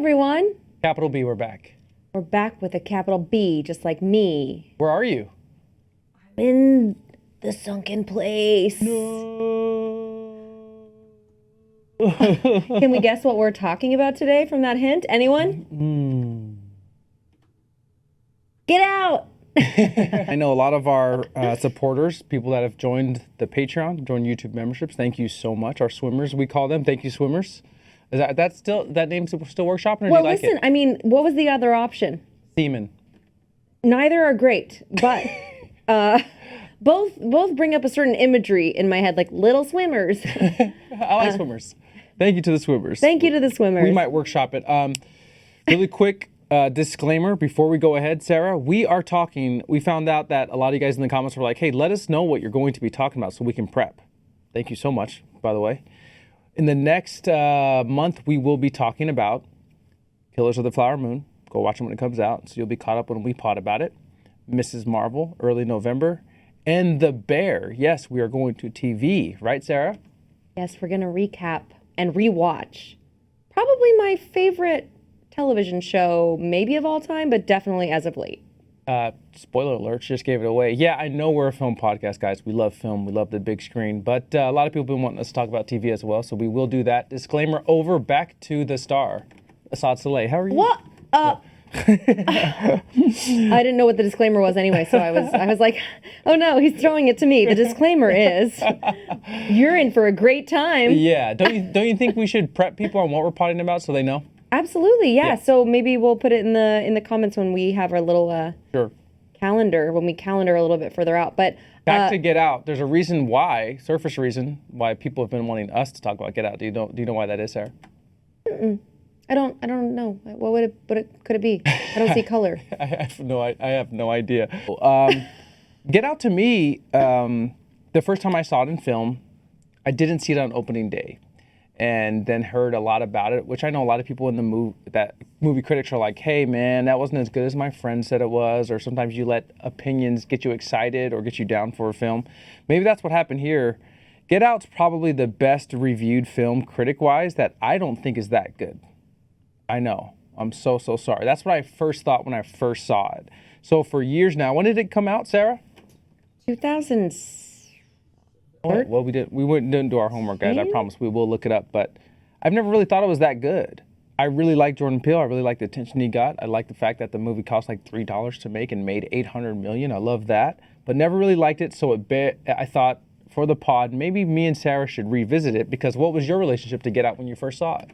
everyone. Capital B, we're back. We're back with a capital B, just like me. Where are you? I'm in the sunken place. No. Can we guess what we're talking about today from that hint? Anyone? Get out! I know a lot of our supporters, people that have joined the Patreon, joined YouTube memberships. Thank you so much. Our swimmers, we call them. Thank you, swimmers. Is that name still workshopping, or Well, do you like listen, it? I mean, what was the other option? Seaman. Neither are great, but both bring up a certain imagery in my head, like little swimmers. I like swimmers. Thank you to the swimmers. Thank you to the swimmers. We might workshop it. Really quick disclaimer before we go ahead, Sarah. We found out that a lot of you guys in the comments were like, hey, let us know what you're going to be talking about so we can prep. Thank you so much, by the way. In the next month, we will be talking about Killers of the Flower Moon. Go watch it when it comes out, so you'll be caught up when we pod about it. Mrs. Marvel, early November. And The Bear. Yes, we are going to TV. Right, Sarah? Yes, we're going to recap and rewatch. Probably my favorite television show, maybe of all time, but definitely as of late. Spoiler alert, just gave it away. Yeah, I know we're a film podcast, guys. We love film. We love the big screen. But a lot of people have been wanting us to talk about TV as well, so we will do that. Disclaimer over. Back to the star. Asaad Saleh, how are you? What? I didn't know what the disclaimer was anyway, so I was like, oh no, he's throwing it to me. The disclaimer is, you're in for a great time. Yeah, don't you think we should prep people on what we're potting about so they know? Absolutely, yeah. So maybe we'll put it in the comments when we have our little calendar, when we calendar a little bit further out. But back to Get Out, there's a reason why, surface reason why people have been wanting us to talk about Get Out. Do you know why that is, Sarah? I don't know. What could it be? I don't see color. I have no idea. Get Out to me, the first time I saw it in film, I didn't see it on opening day, and then heard a lot about it, which I know a lot of people in the movie critics are like, hey man, that wasn't as good as my friend said it was, or sometimes you let opinions get you excited or get you down for a film. Maybe that's what happened here. Get Out's probably the best reviewed film critic-wise that I don't think is that good. I know. I'm so sorry. That's what I first thought when I first saw it. So for years now, when did it come out, Sarah? 2000. Oh, well, we didn't do our homework, guys. I promise we will look it up. But I've never really thought it was that good. I really like Jordan Peele. I really like the attention he got. I like the fact that the movie cost like $3 to make and made $800 million. I love that. But never really liked it. So I thought for the pod, maybe me and Sarah should revisit it, because what was your relationship to Get Out when you first saw it?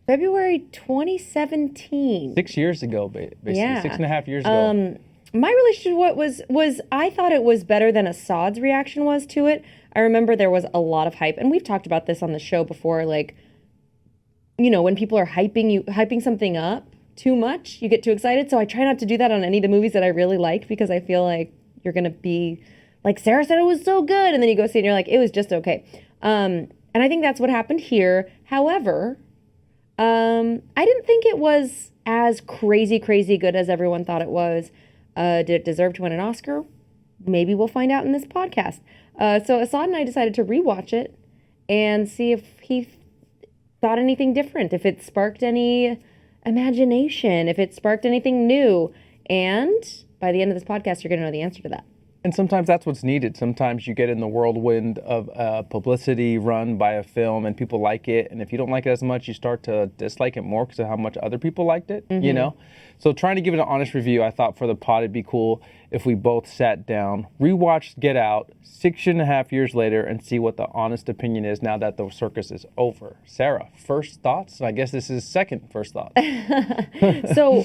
February 2017. 6 years ago, basically. Yeah. 6.5 years ago. My relationship was I thought it was better than Asaad's reaction was to it. I remember there was a lot of hype, and we've talked about this on the show before, like, you know, when people are hyping something up too much, you get too excited. So I try not to do that on any of the movies that I really like, because I feel like you're going to be like, Sarah said it was so good, and then you go see it and you're like, it was just okay. And I think that's what happened here. However, I didn't think it was as crazy good as everyone thought it was. Did it deserve to win an Oscar? Maybe we'll find out in this podcast. So Asaad and I decided to rewatch it and see if he thought anything different, if it sparked any imagination, if it sparked anything new. And by the end of this podcast, you're going to know the answer to that. And sometimes that's what's needed. Sometimes you get in the whirlwind of publicity run by a film and people like it. And if you don't like it as much, you start to dislike it more because of how much other people liked it, you know? So trying to give it an honest review, I thought for the pod it'd be cool if we both sat down, rewatched Get Out 6.5 years later, and see what the honest opinion is now that the circus is over. Sarah, first thoughts? I guess this is second first thoughts. So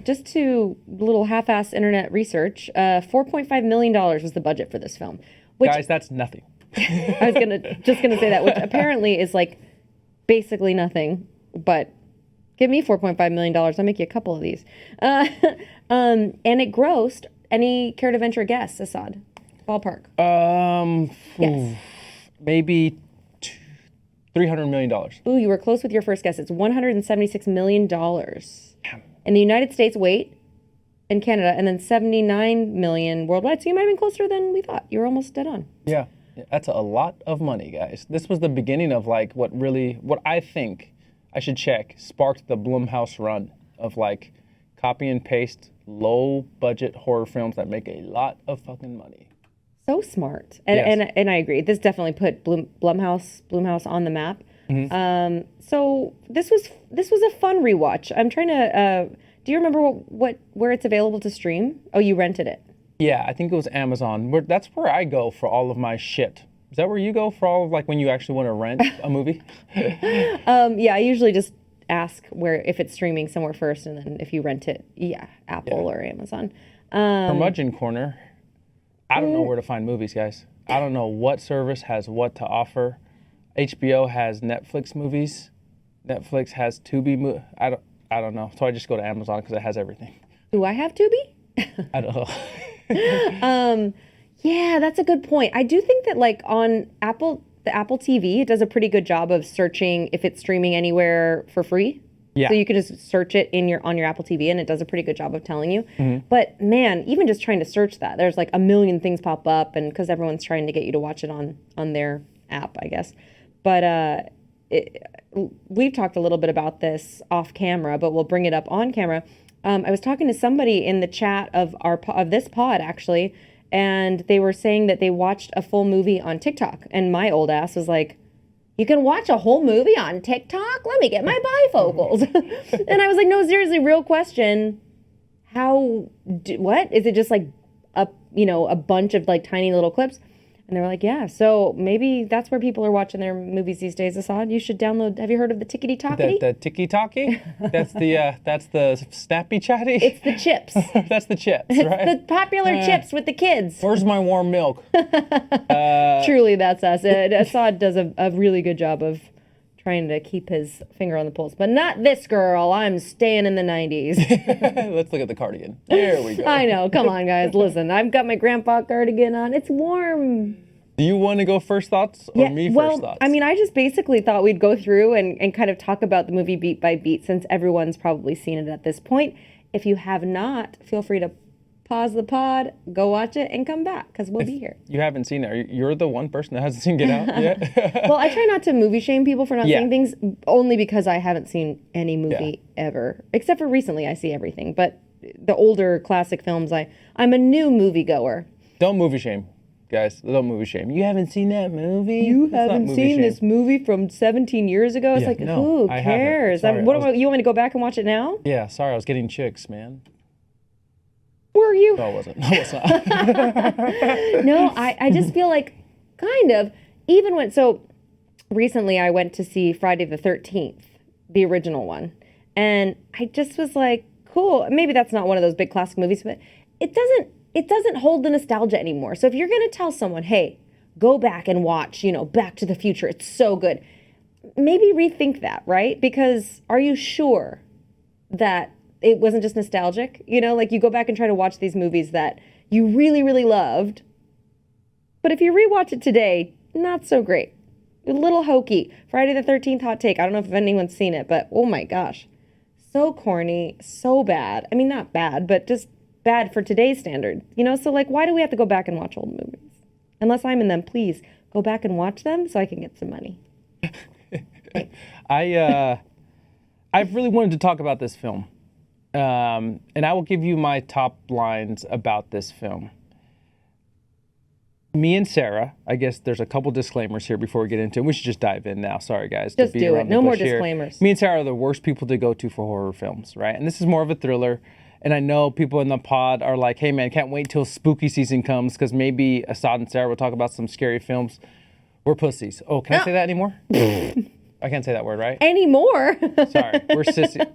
just to little half-ass internet research, $4.5 million was the budget for this film. Which, guys, that's nothing. I was just gonna say that, which apparently is like basically nothing, but give me $4.5 million, I'll make you a couple of these. And it grossed, any care to venture a guess, Asaad? Ballpark. Yes. Maybe $300 million. Ooh, you were close with your first guess. It's $176 million. In the United States, in Canada, and then 79 million worldwide. So you might have been closer than we thought. You were almost dead on. Yeah, that's a lot of money, guys. This was the beginning of like what I think I should check, sparked the Blumhouse run of like copy and paste low budget horror films that make a lot of fucking money. So smart. And I agree. This definitely put Blumhouse on the map. Mm-hmm. So this was a fun rewatch. I'm trying to do you remember where it's available to stream? Oh, you rented it. Yeah, I think it was Amazon. That's where I go for all of my shit. Is that where you go for all of like when you actually want to rent a movie? Yeah, I usually just ask if it's streaming somewhere first, and then if you rent it, Apple or Amazon. Curmudgeon Corner. I don't know where to find movies, guys. I don't know what service has what to offer. HBO has Netflix movies. Netflix has Tubi. I don't know. So I just go to Amazon because it has everything. Do I have Tubi? I don't know. Yeah, that's a good point. I do think that like on the Apple TV, it does a pretty good job of searching if it's streaming anywhere for free. Yeah. So you can just search it on your Apple TV, and it does a pretty good job of telling you. Mm-hmm. But man, even just trying to search that, there's like a million things pop up, and because everyone's trying to get you to watch it on their app, I guess. But we've talked a little bit about this off camera, but we'll bring it up on camera. I was talking to somebody in the chat of this pod actually, and they were saying that they watched a full movie on TikTok, and my old ass was like, "You can watch a whole movie on TikTok? Let me get my bifocals." And I was like, "No, seriously, real question. What? Is it just like a bunch of like tiny little clips?" And they were like, "Yeah, so maybe that's where people are watching their movies these days, Asaad. You should download, have you heard of the Tickety Talkie?" The Tiki Talkie? That's the Snappy Chatty? It's the chips. That's the chips, It's right? the popular chips with the kids. Where's my warm milk? Truly, that's us. Asaad does a really good job of trying to keep his finger on the pulse. But not this girl. I'm staying in the 90s. Let's look at the cardigan. There we go. I know. Come on, guys. Listen, I've got my grandpa cardigan on. It's warm. Do you want to go first thoughts or me first thoughts? I mean, I just basically thought we'd go through and kind of talk about the movie beat by beat, since everyone's probably seen it at this point. If you have not, feel free to pause the pod, go watch it, and come back, because we'll be here. You haven't seen it. You're the one person that hasn't seen Get Out yet? Well, I try not to movie shame people for not seeing things, only because I haven't seen any movie ever. Except for recently, I see everything. But the older classic films, I'm a new moviegoer. Don't movie shame, guys. Don't movie shame. You haven't seen that movie? You haven't seen this movie from 17 years ago? It's like, no, who I cares? haven't. Sorry, you want me to go back and watch it now? Yeah, sorry. I was getting chicks, man. Were you? No, I wasn't. No, it's not. No, I just feel like kind of, even when, so recently I went to see Friday the 13th, the original one. And I just was like, cool. Maybe that's not one of those big classic movies, but it doesn't hold the nostalgia anymore. So if you're going to tell someone, hey, go back and watch, Back to the Future, it's so good, maybe rethink that, right? Because are you sure that it wasn't just nostalgic? Like you go back and try to watch these movies that you really, really loved, but if you rewatch it today, not so great. A little hokey. Friday the 13th hot take. I don't know if anyone's seen it, but oh my gosh. So corny, so bad. I mean, not bad, but just bad for today's standard. So like, why do we have to go back and watch old movies? Unless I'm in them, please go back and watch them so I can get some money. I've really wanted to talk about this film. And I will give you my top lines about this film. Me and Sarah, I guess there's a couple disclaimers here before we get into it. We should just dive in now. Sorry, guys. Just do it. No more disclaimers. Me and Sarah are the worst people to go to for horror films, right? And this is more of a thriller. And I know people in the pod are like, hey, man, can't wait till spooky season comes because maybe Asaad and Sarah will talk about some scary films. We're pussies. Oh, can I say that anymore? I can't say that word, right? Anymore. Sorry. We're sissies.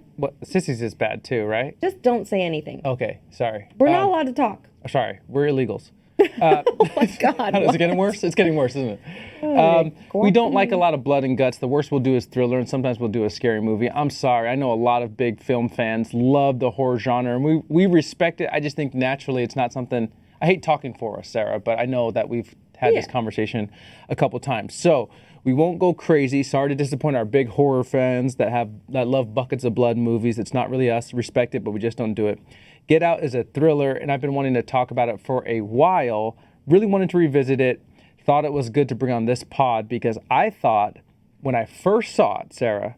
Sissies is bad too, right? Just don't say anything. Okay, sorry. We're not allowed to talk. Sorry, we're illegals. Oh my God. Is it getting worse? It's getting worse, isn't it? We don't like a lot of blood and guts. The worst we'll do is thriller, and sometimes we'll do a scary movie. I'm sorry. I know a lot of big film fans love the horror genre, and we respect it. I just think naturally it's not something... I hate talking for us, Sarah, but I know that we've had this conversation a couple times. So we won't go crazy. Sorry to disappoint our big horror fans that love buckets of blood movies. It's not really us. Respect it, but we just don't do it. Get Out is a thriller, and I've been wanting to talk about it for a while. Really wanted to revisit it. Thought it was good to bring on this pod because I thought when I first saw it, Sarah,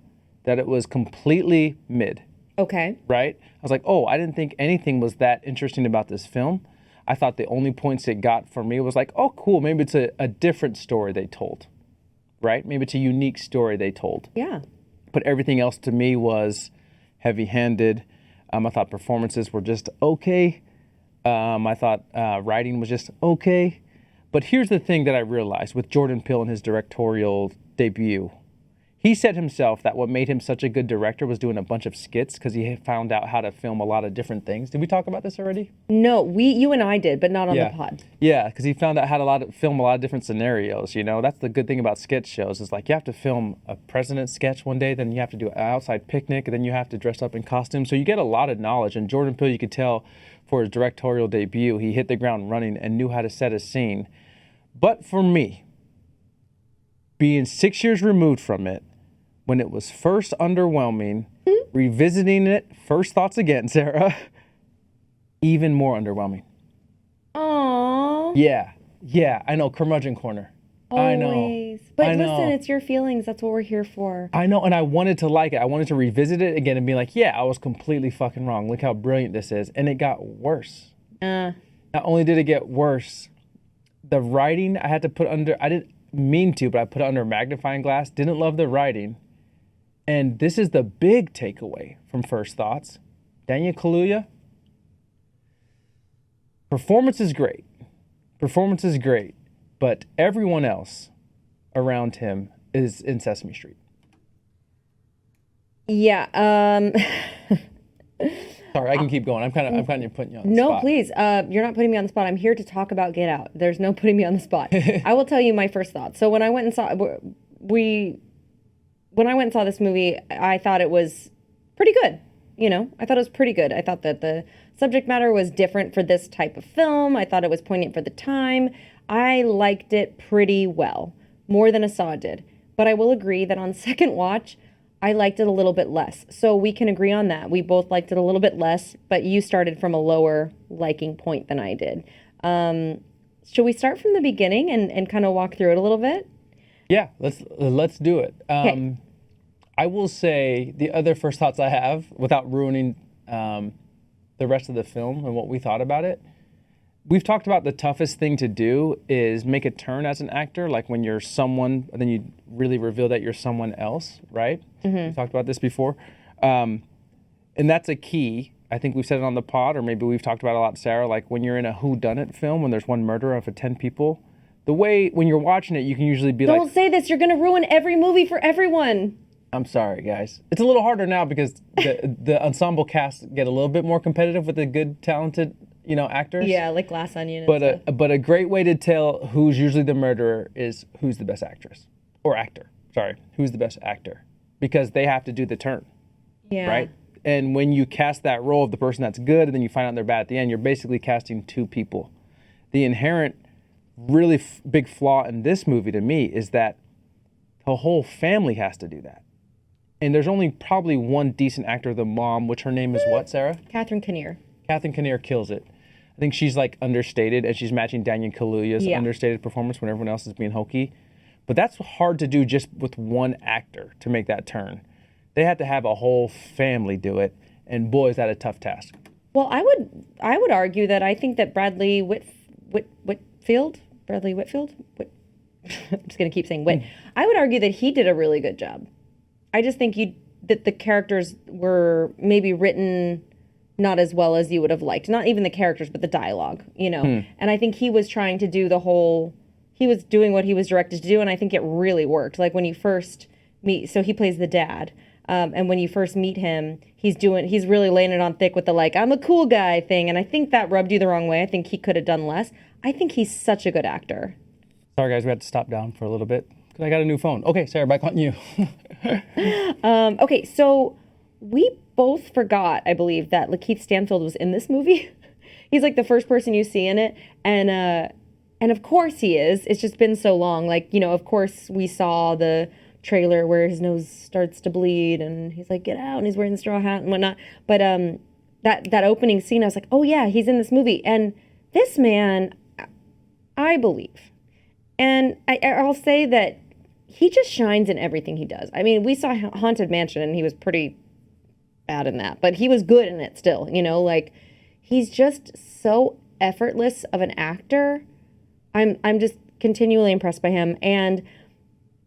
that it was completely mid, Okay. right? I was like, oh, I didn't think anything was that interesting about this film. I thought the only points it got for me was like, oh, cool, maybe it's a different story they told, right? Maybe it's a unique story they told. Yeah. But everything else to me was heavy-handed. I thought performances were just okay. I thought writing was just okay. But here's the thing that I realized with Jordan Peele and his directorial debut. He said himself that what made him such a good director was doing a bunch of skits because he had found out how to film a lot of different things. Did we talk about this already? No, you and I did, but not on Yeah. the pod. Yeah, because he found out how to film a lot of different scenarios. You know, that's the good thing about sketch shows is like you have to film a president sketch one day, then you have to do an outside picnic, and then you have to dress up in costume. So you get a lot of knowledge. And Jordan Peele, you could tell for his directorial debut, he hit the ground running and knew how to set a scene. But for me, being 6 years removed from it, when it was first underwhelming, revisiting it, first thoughts again, Sarah, even more underwhelming. Aww. Yeah, I know, curmudgeon corner. I know. Always. But I listen, know. it's your feelings. That's what we're here for. I know, and I wanted to like it. I wanted to revisit it again and be like, yeah, I was completely fucking wrong. Look how brilliant this is. And it got worse. Not only did it get worse, the writing I had to put under, I didn't mean to, but I put it under a magnifying glass. Didn't love the writing. And this is the big takeaway from First Thoughts. Daniel Kaluuya, performance is great. Performance is great. But everyone else around him is in Sesame Street. Yeah. Sorry, I can keep going. I'm kind of putting you on the No, spot. please. You're not putting me on the spot. I'm here to talk about Get Out. There's no putting me on the spot. I will tell you my first thoughts. So when I went and saw when I went and saw this movie, I thought it was pretty good. You know, I thought it was pretty good. I thought that the subject matter was different for this type of film. I thought it was poignant for the time. I liked it pretty well, more than Asaad did. But I will agree that on second watch, I liked it a little bit less. So we can agree on that. We both liked it a little bit less, but you started from a lower liking point than I did. Should we start from the beginning and kind of walk through it a little bit? Yeah, let's do it. Okay. I will say the other first thoughts I have, without ruining the rest of the film and what we thought about it. We've talked about the toughest thing to do is make a turn as an actor, like when you're someone, then you really reveal that you're someone else, right? We've talked about this before. And that's a key. I think we've said it on the pod, or maybe we've talked about it a lot, Sarah, like when you're in a whodunit film, when there's one murderer of 10 people, the way, when you're watching it, you can usually be like... Don't say this. You're going to ruin every movie for everyone. I'm sorry, guys. It's a little harder now because the ensemble cast get a little bit more competitive with the good, talented, actors. Yeah, like Glass Onion and stuff. But a great way to tell who's usually the murderer is who's the best actress. Or actor. Sorry. Who's the best actor. Because they have to do the turn. Yeah. Right? And when you cast that role of the person that's good and then you find out they're bad at the end, you're basically casting two people. The inherent, really big flaw in this movie to me is that the whole family has to do that. And there's only probably one decent actor, the mom, which her name is what, Sarah? Catherine Kinnear. Catherine Kinnear kills it. I think she's like understated, and she's matching Daniel Kaluuya's understated performance when everyone else is being hokey. But that's hard to do just with one actor to make that turn. They had to have a whole family do it, and boy, is that a tough task. Well, I would argue that I think that Bradley Whitfield. I'm just gonna keep saying Whit. I would argue that he did a really good job. I just think that the characters were maybe written not as well as you would have liked. Not even the characters, but the dialogue, And I think he was trying to do he was doing what he was directed to do, and I think it really worked. Like when you first meet, so he plays the dad, and when you first meet him, he's really laying it on thick with the like, I'm a cool guy thing, and I think that rubbed you the wrong way. I think he could have done less. I think he's such a good actor. Sorry, guys, we had to stop down for a little bit because I got a new phone. Okay, Sarah, back on you. Okay, so we both forgot, I believe, that Lakeith Stanfield was in this movie. He's like the first person you see in it, and of course he is. It's just been so long. Like, of course we saw the trailer where his nose starts to bleed, and he's like, get out, and he's wearing the straw hat and whatnot. But that opening scene, I was like, oh yeah, he's in this movie. And this man, I believe, and I'll say that he just shines in everything he does. I mean, we saw Haunted Mansion and he was pretty bad in that, but he was good in it still, you know, like he's just so effortless of an actor. I'm just continually impressed by him, and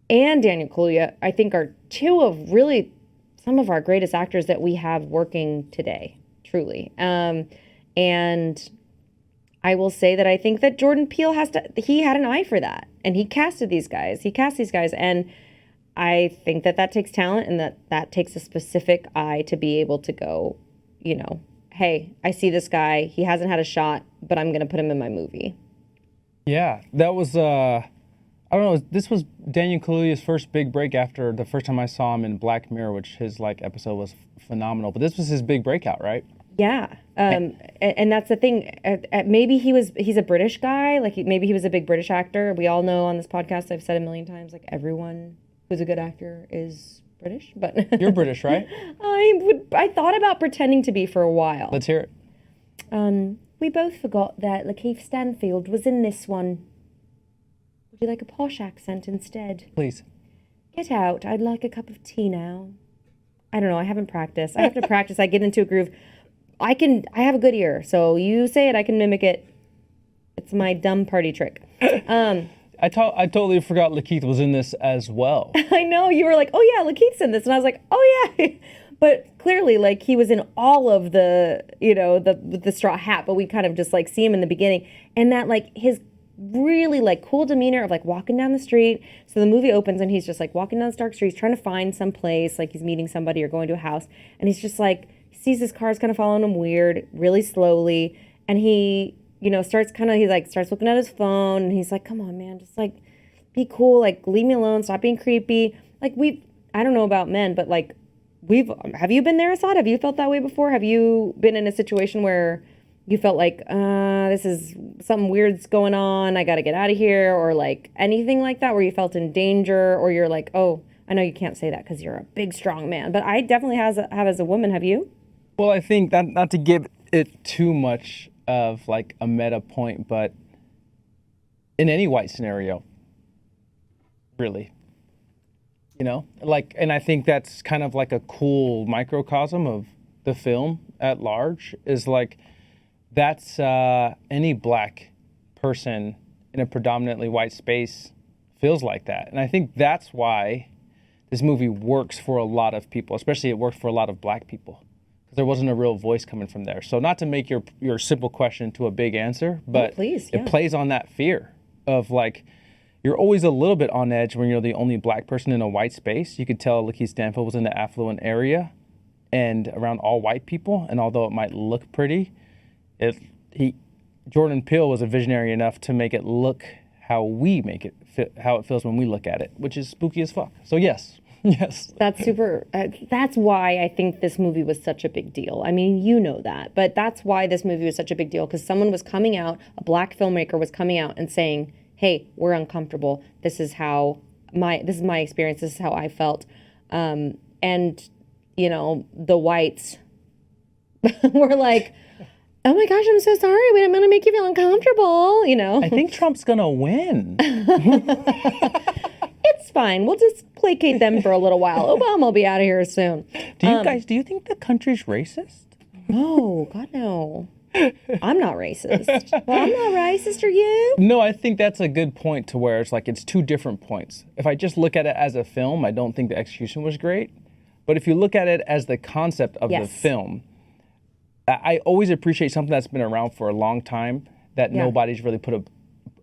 Daniel Kaluuya, I think, are two of really some of our greatest actors that we have working today, truly. And I will say that I think that Jordan Peele he had an eye for that, and he cast these guys, and I think that takes talent, and that takes a specific eye to be able to go, you know, hey, I see this guy, he hasn't had a shot, but I'm going to put him in my movie. Yeah, that was, I don't know, this was Daniel Kaluuya's first big break after the first time I saw him in Black Mirror, which his like episode was phenomenal, but this was his big breakout, right? Yeah, and that's the thing. Maybe he's a British guy, like maybe he was a big British actor. We all know on this podcast, I've said a million times, like everyone who's a good actor is British, but You're British, right? I thought about pretending to be for a while. Let's hear it. We both forgot that Lakeith Stanfield was in this one. Would you like a posh accent instead? Please. Get out. I'd like a cup of tea now. I don't know. I haven't practiced. I have to practice. I get into a groove. I have a good ear. So you say it, I can mimic it. It's my dumb party trick. I totally forgot Lakeith was in this as well. I know. You were like, oh yeah, Lakeith's in this. And I was like, oh yeah. But clearly, like, he was in all of the, you know, the straw hat, but we kind of just like see him in the beginning. And that like his really like cool demeanor of like walking down the street. So the movie opens and he's just like walking down this dark street, trying to find some place, like he's meeting somebody or going to a house. And he's just like, he sees his cars kind of following him weird, really slowly. And he, you know, starts looking at his phone, and he's like, come on, man, just like be cool, like leave me alone, stop being creepy. Like I don't know about men, but like have you been there, Asaad? Have you felt that way before? Have you been in a situation where you felt like, this is something weird's going on, I got to get out of here, or like anything like that where you felt in danger, or you're like, oh, I know you can't say that because you're a big, strong man, but I definitely have as a woman. Have you? Well, I think that not to give it too much of like a meta point, but in any white scenario, really, you know, like, and I think that's kind of like a cool microcosm of the film at large, is like, that's any black person in a predominantly white space feels like that. And I think that's why this movie works for a lot of people, especially it worked for a lot of black people, because there wasn't a real voice coming from there. So not to make your simple question to a big answer, but it plays on that fear of like, you're always a little bit on edge when you're the only black person in a white space. You could tell Lakeith Stanfield was in the affluent area and around all white people, and although it might look pretty, Jordan Peele was a visionary enough to make it look how we make it fit, how it feels when we look at it, which is spooky as fuck. So yes. That's super. That's why I think this movie was such a big deal. I mean, you know that, but that's why this movie was such a big deal, because someone was coming out, a black filmmaker was coming out and saying, hey, we're uncomfortable. This is my experience. This is how I felt. And, you know, the whites were like, oh my gosh, I'm so sorry. I'm going to make you feel uncomfortable, you know. I think Trump's going to win. It's fine. We'll just placate them for a little while. Obama will be out of here soon. Do you think the country's racist? No, God, no. I'm not racist. Well, I'm not racist, are you? No, I think that's a good point, to where it's like it's two different points. If I just look at it as a film, I don't think the execution was great. But if you look at it as the concept of the film, I always appreciate something that's been around for a long time that nobody's really put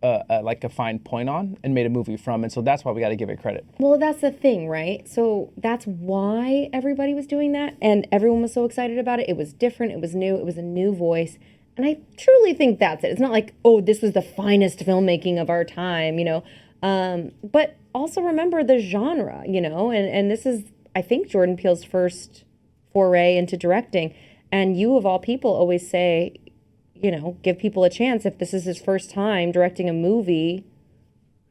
a fine point on and made a movie from, and so that's why we got to give it credit. Well, that's the thing, right? So that's why everybody was doing that, and everyone was so excited about it. It was different, it was new, it was a new voice, and I truly think that's it. It's not like, oh, this was the finest filmmaking of our time, you know, but also remember the genre, you know, and this is, I think, Jordan Peele's first foray into directing, and you of all people always say, you know, give people a chance. If this is his first time directing a movie,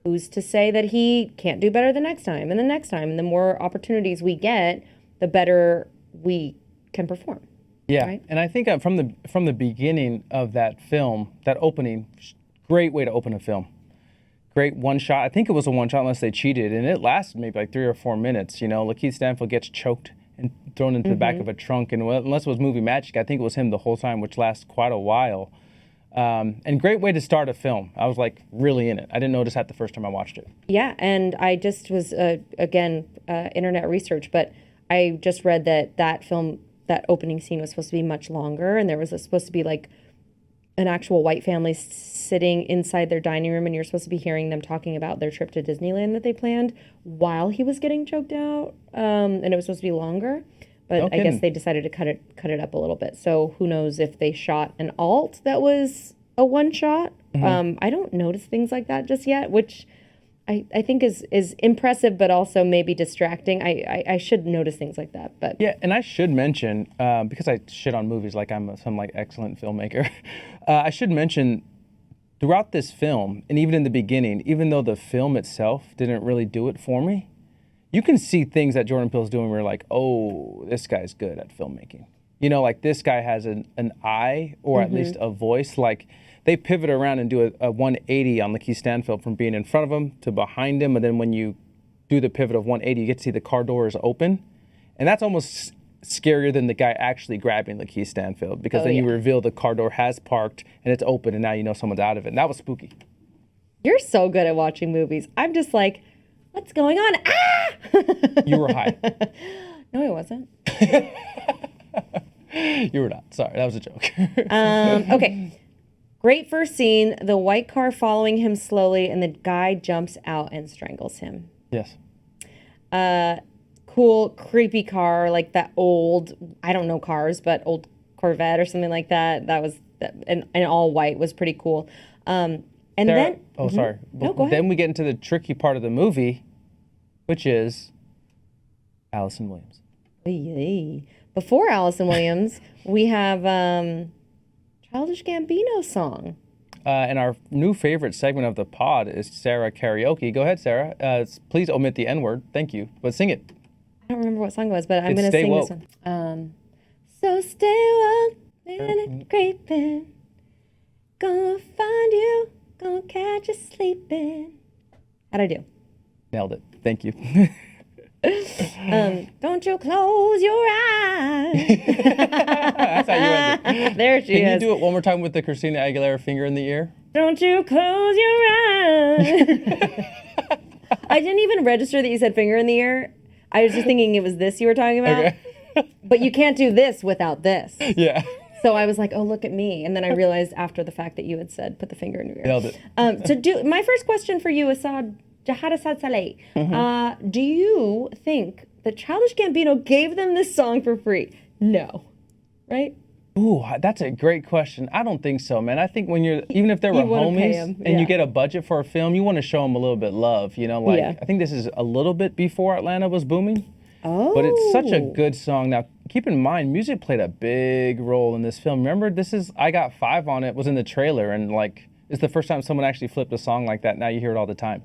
who's to say that he can't do better the next time and the next time? And the more opportunities we get, the better we can perform. Yeah, right? And I think from the beginning of that film, that opening, great way to open a film. great one shot. I think it was a one shot unless they cheated, and it lasted maybe like 3 or 4 minutes. You know, Lakeith Stanfield gets choked and thrown into the back of a trunk, and unless it was movie magic, I think it was him the whole time, which lasts quite a while. And great way to start a film. I was like really in it. I didn't notice that the first time I watched it. Yeah, and I just was internet research, but I just read that film, that opening scene was supposed to be much longer, and there was supposed to be like an actual white family sitting inside their dining room, and you're supposed to be hearing them talking about their trip to Disneyland that they planned while he was getting choked out, and it was supposed to be longer. But I guess they decided to cut it up a little bit. So who knows if they shot an alt that was a one shot. I don't notice things like that just yet, which I think is impressive, but also maybe distracting. I should notice things like that. But yeah, and I should mention, because I shit on movies like I'm some like excellent filmmaker, I should mention throughout this film, and even in the beginning, even though the film itself didn't really do it for me, you can see things that Jordan Peele's doing where you're like, oh, this guy's good at filmmaking. You know, like this guy has an eye, or at least a voice. Like they pivot around and do a 180 on Lakeith Stanfield from being in front of him to behind him. And then when you do the pivot of 180, you get to see the car doors open. And that's almost scarier than the guy actually grabbing Lakeith Stanfield, because then you reveal the car door has parked and it's open, and now you know someone's out of it. And that was spooky. You're so good at watching movies. I'm just like, what's going on? Ah! You were high. No, I wasn't. You were not. Sorry, that was a joke. Okay. Great first scene. The white car following him slowly, and the guy jumps out and strangles him. Yes. Cool, creepy car, like that old, I don't know cars, but old Corvette or something like that. That was, and all white was pretty cool. And Sarah, then... sorry. No, go ahead. Then we get into the tricky part of the movie, which is Allison Williams. Before Allison Williams, we have Childish Gambino song. And our new favorite segment of the pod is Sarah Karaoke. Go ahead, Sarah. Please omit the N-word. Thank you. But sing it. I don't remember what song it was, but I'm going to sing woke. this one. So stay woke, and creeping. Gonna find you, gonna catch you sleeping. How'd I do? Nailed it. Thank you. Don't you close your eyes. That's how you end it. There she is. Can you do it one more time with the Christina Aguilera finger in the ear? Don't you close your eyes. I didn't even register that you said finger in the ear. I was just thinking it was this you were talking about. Okay. But you can't do this without this. Yeah. So I was like, oh, look at me. And then I realized after the fact that you had said, put the finger in your ear. Nailed it. My first question for you, Asaad, Asaad Saleh, do you think that Childish Gambino gave them this song for free? No. Right? Ooh, that's a great question. I don't think so, man. I think when even if they were homies and you get a budget for a film, you want to show them a little bit love, you know? Like, I think this is a little bit before Atlanta was booming. Oh. But it's such a good song. Now, keep in mind, music played a big role in this film. Remember, I Got 5 on it, was in the trailer, and like, it's the first time someone actually flipped a song like that. Now you hear it all the time.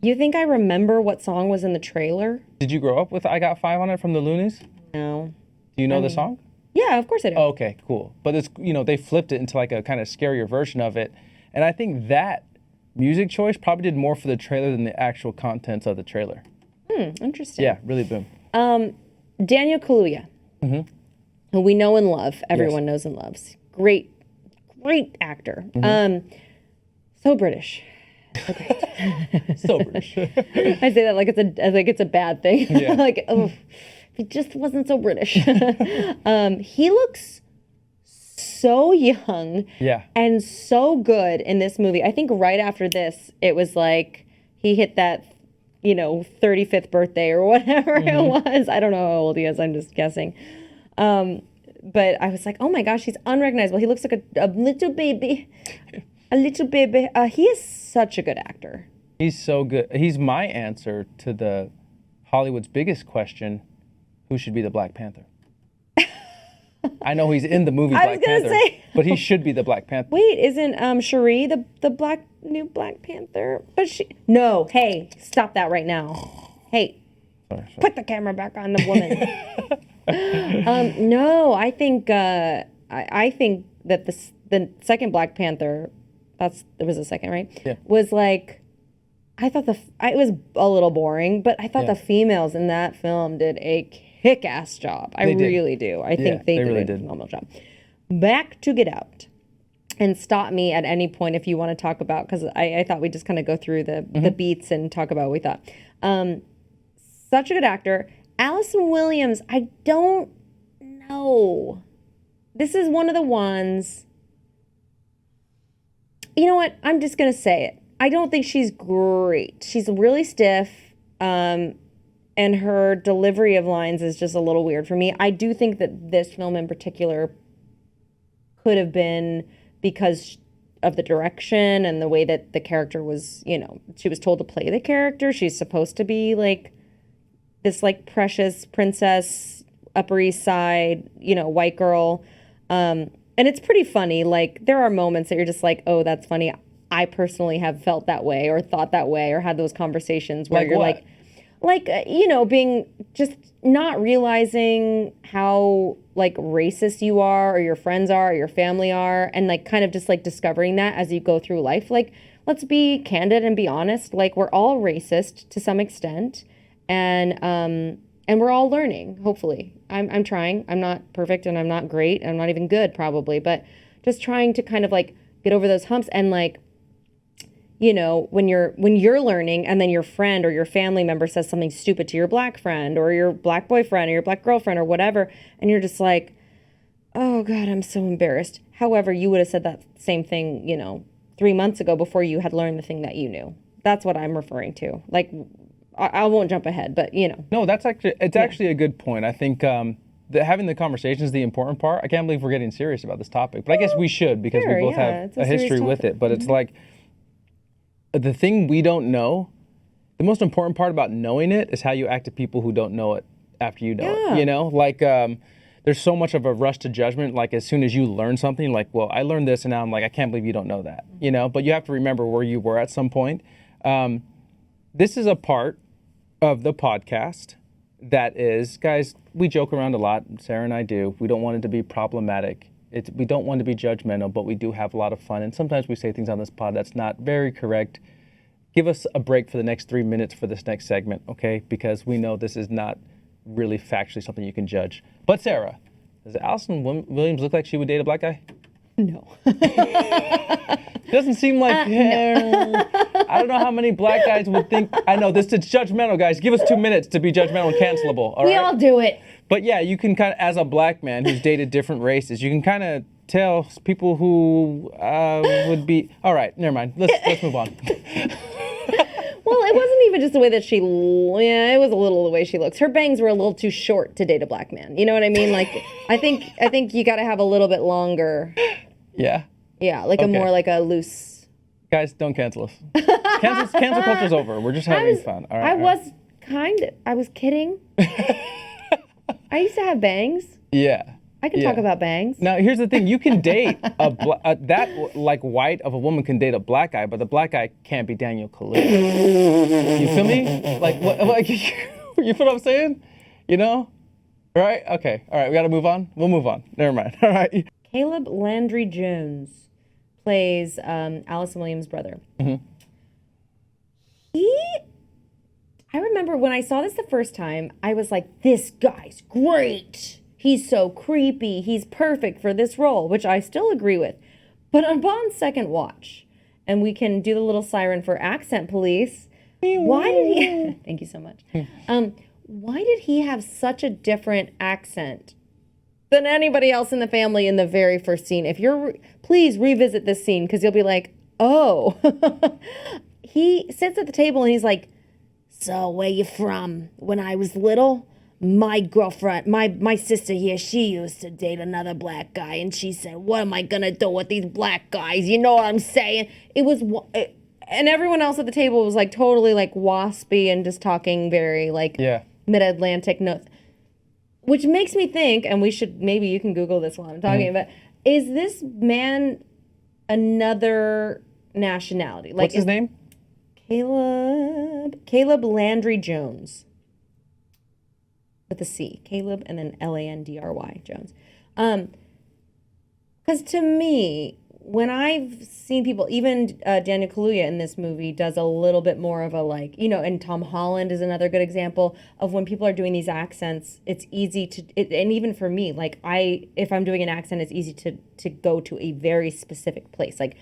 You think I remember what song was in the trailer? Did you grow up with I Got 5 on it from the Loonies? No. Do you know the song? Yeah, of course I do. Oh, okay, cool. But it's, they flipped it into like a kind of scarier version of it. And I think that music choice probably did more for the trailer than the actual contents of the trailer. Interesting. Yeah, really boom. Daniel Kaluuya, who we know and love, everyone knows and loves. Great actor. So British. So great. So British. I say that like it's a bad thing. Yeah. Like, oh, he just wasn't so British. He looks so young and so good in this movie. I think right after this, it was like he hit that 35th birthday or whatever it was. I don't know how old he is. I'm just guessing. But I was like, oh my gosh, he's unrecognizable. He looks like a little baby. A little baby. He is such a good actor. He's so good. He's my answer to the Hollywood's biggest question, who should be the Black Panther? I know he's in the movie Black Panther, but he should be the Black Panther. Wait, isn't Cherie the new Black Panther? But no, hey, stop that right now. Hey, sorry. Put the camera back on the woman. No, I think I think that the second Black Panther, there was a second, right? Yeah. Was like I thought it was a little boring, but I thought the females in that film did a kick-ass job. I really do. I think they did a phenomenal job. Back to Get Out. And stop me at any point if you want to talk about, because I thought we'd just kind of go through the beats and talk about what we thought. Such a good actor. Allison Williams, I don't know. This is one of the ones. You know what? I'm just going to say it. I don't think she's great. She's really stiff, and her delivery of lines is just a little weird for me. I do think that this film in particular could have been because of the direction and the way that the character was, she was told to play the character. She's supposed to be like this like precious princess, Upper East Side, white girl. And it's pretty funny. Like there are moments that you're just like, oh, that's funny. I personally have felt that way or thought that way or had those conversations where you're what? being just not realizing how like racist you are or your friends are or your family are, and like kind of just like discovering that as you go through life. Like, let's be candid and be honest. Like we're all racist to some extent, and we're all learning. Hopefully, I'm trying. I'm not perfect and I'm not great. I'm not even good probably, but just trying to kind of like get over those humps and like, when you're learning and then your friend or your family member says something stupid to your black friend or your black boyfriend or your black girlfriend or whatever, and you're just like, oh God, I'm so embarrassed. However, you would have said that same thing, 3 months ago before you had learned the thing that you knew. That's what I'm referring to. Like, I won't jump ahead, but No, it's actually a good point. I think having the conversation is the important part. I can't believe we're getting serious about this topic, but I guess we should because we both have a history with it. But it's like, the thing we don't know, the most important part about knowing it is how you act to people who don't know it after you know it. Like there's so much of a rush to judgment. Like as soon as you learn something, like, well, I learned this and now I'm like, I can't believe you don't know that, but you have to remember where you were at some point. This is a part of the podcast that is, guys, we joke around a lot. Sarah and I do. We don't want it to be problematic. We don't want to be judgmental, but we do have a lot of fun. And sometimes we say things on this pod that's not very correct. Give us a break for the next 3 minutes for this next segment, okay? Because we know this is not really factually something you can judge. But Sarah, does Allison Williams look like she would date a black guy? No. Doesn't seem like no. I don't know how many black guys would think. I know this is judgmental, guys. Give us 2 minutes to be judgmental and cancelable. All right? We all do it. But yeah, you can kind of, as a black man who's dated different races, you can kind of tell people who would be. All right, never mind. Let's move on. Well, it wasn't even just the way that it was a little the way she looks. Her bangs were a little too short to date a black man. You know what I mean? Like, I think you got to have a little bit longer. Yeah. Yeah, like a more like a loose. Guys, don't cancel us. Cancel culture's over. We're just having fun. All right. I was kidding. I used to have bangs. Yeah. I can talk about bangs. Now, here's the thing. You can date that like white of a woman can date a black guy, but the black guy can't be Daniel Kaluuya. You feel me? Like, you feel what I'm saying? Right? Okay. All right. We got to move on. We'll move on. Never mind. All right. Caleb Landry Jones plays Allison Williams' brother. Mm-hmm. I remember when I saw this the first time, I was like, this guy's great. He's so creepy. He's perfect for this role, which I still agree with. But upon second watch, and we can do the little siren for accent police, why did he... Thank you so much. Why did he have such a different accent than anybody else in the family in the very first scene? Please revisit this scene, because you'll be like, oh. He sits at the table and he's like, so where you from? When I was little, my girlfriend, my sister here, she used to date another black guy, and she said, what am I gonna do with these black guys? You know what I'm saying? And everyone else at the table was like totally like waspy and just talking very like mid-Atlantic notes. Which makes me think, and maybe you can Google this while I'm talking about, is this man another nationality? Like, what's his name? Caleb Landry Jones. With a C. Caleb and then Landry Jones. Because to me, when I've seen people, even Daniel Kaluuya in this movie does a little bit more of a like, and Tom Holland is another good example of when people are doing these accents, it's easy and even for me, like if I'm doing an accent, it's easy to go to a very specific place. Like,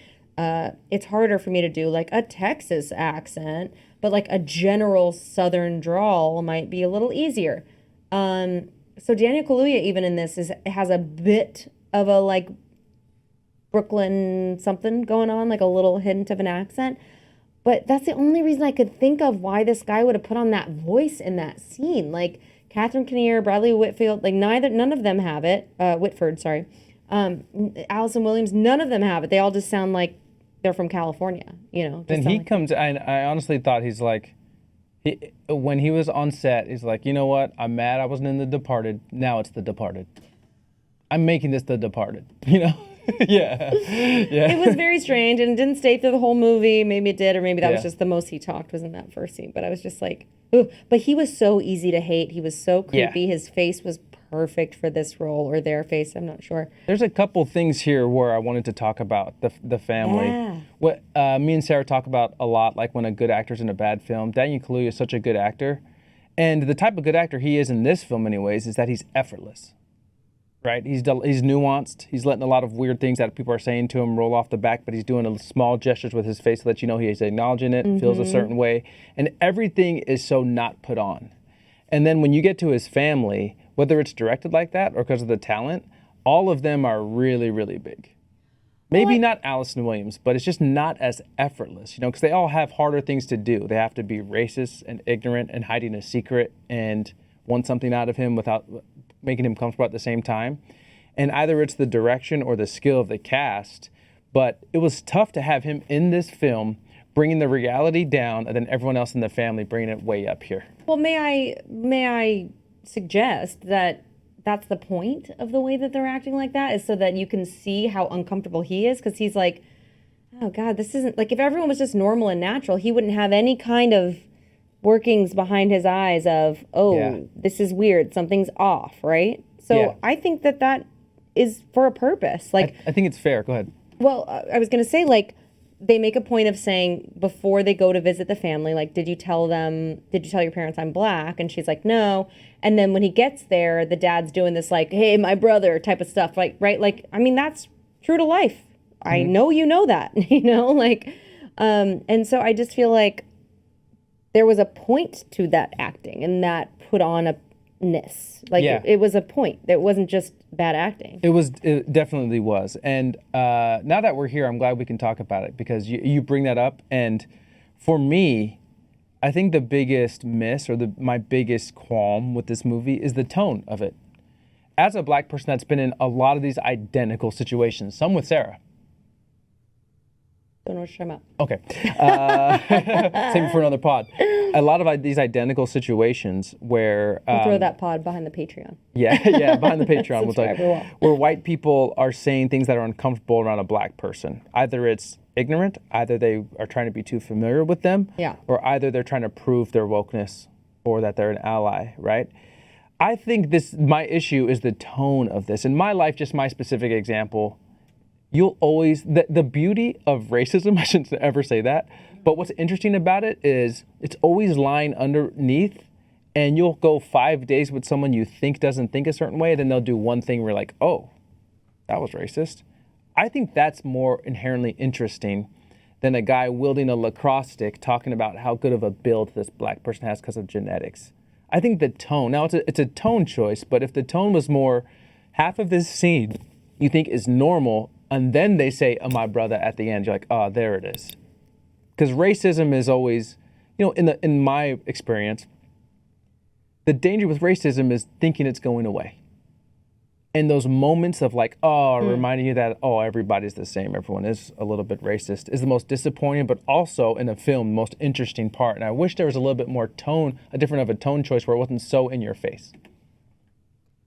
it's harder for me to do like a Texas accent, but like a general Southern drawl might be a little easier. So Daniel Kaluuya, even in this, has a bit of a like Brooklyn something going on, like a little hint of an accent. But that's the only reason I could think of why this guy would have put on that voice in that scene. Like Catherine Kinnear, Bradley Whitfield, like none of them have it. Whitford, sorry. Allison Williams, none of them have it. They all just sound like they're from California, Then he comes, I honestly thought he's like, when he was on set, he's like, you know what? I'm mad I wasn't in The Departed. Now it's The Departed. I'm making this The Departed, Yeah. It was very strange and it didn't stay through the whole movie. Maybe it did, or maybe that was just the most he talked was in that first scene. But I was just like, ugh. But he was so easy to hate. He was so creepy. His face was perfect for this role, or their face, I'm not sure. There's a couple things here where I wanted to talk about the family. Yeah. What me and Sarah talk about a lot, like when a good actor's in a bad film. Daniel Kaluuya is such a good actor. And the type of good actor he is in this film anyways is that he's effortless. Right? He's nuanced. He's letting a lot of weird things that people are saying to him roll off the back, but he's doing small gestures with his face to let you know he's acknowledging it, feels a certain way. And everything is so not put on. And then when you get to his family, whether it's directed like that or because of the talent, all of them are really, really big. Maybe not Allison Williams, but it's just not as effortless, because they all have harder things to do. They have to be racist and ignorant and hiding a secret and want something out of him without making him comfortable at the same time. And either it's the direction or the skill of the cast, but it was tough to have him in this film bringing the reality down and then everyone else in the family bringing it way up here. Well, may I suggest that that's the point of the way that they're acting like that, is so that you can see how uncomfortable he is, because he's like, oh God, this isn't, like if everyone was just normal and natural, he wouldn't have any kind of workings behind his eyes of, this is weird, something's off, right? So I think that is for a purpose. Like I think it's fair. Go ahead. Well, I was going to say, like, they make a point of saying before they go to visit the family, like, did you tell your parents I'm black? And she's like, no. And then when he gets there, the dad's doing this like, hey, my brother type of stuff. Like, right? Like, I mean, that's true to life. I know you know that, like, and so I just feel like there was a point to that acting and that put on a ness. Like it was a point. It wasn't just bad acting. It definitely was. And now that we're here, I'm glad we can talk about it because you bring that up. And for me, I think the biggest miss or my biggest qualm with this movie is the tone of it. As a black person that's been in a lot of these identical situations, some with Sarah. Don't know what you're talking about. Okay. Save it for another pod. A lot of these identical situations where... we'll throw that pod behind the Patreon. Yeah, behind the Patreon. We'll talk, where white people are saying things that are uncomfortable around a black person. Either it's ignorant, either they are trying to be too familiar with them, or either they're trying to prove their wokeness or that they're an ally, right? I think my issue is the tone of this. In my life, just my specific example... You'll always, the beauty of racism, I shouldn't ever say that, but what's interesting about it is it's always lying underneath, and you'll go 5 days with someone you think doesn't think a certain way, then they'll do one thing where you're like, oh, that was racist. I think that's more inherently interesting than a guy wielding a lacrosse stick talking about how good of a build this black person has because of genetics. I think the tone, now it's a tone choice, but if the tone was more, half of this scene you think is normal, and then they say, oh, my brother at the end, you're like, oh, there it is. Because racism is always, in my experience, the danger with racism is thinking it's going away. And those moments of like, reminding you that, everybody's the same, everyone is a little bit racist, is the most disappointing, but also in a film, the most interesting part. And I wish there was a little bit more tone, a tone choice where it wasn't so in your face.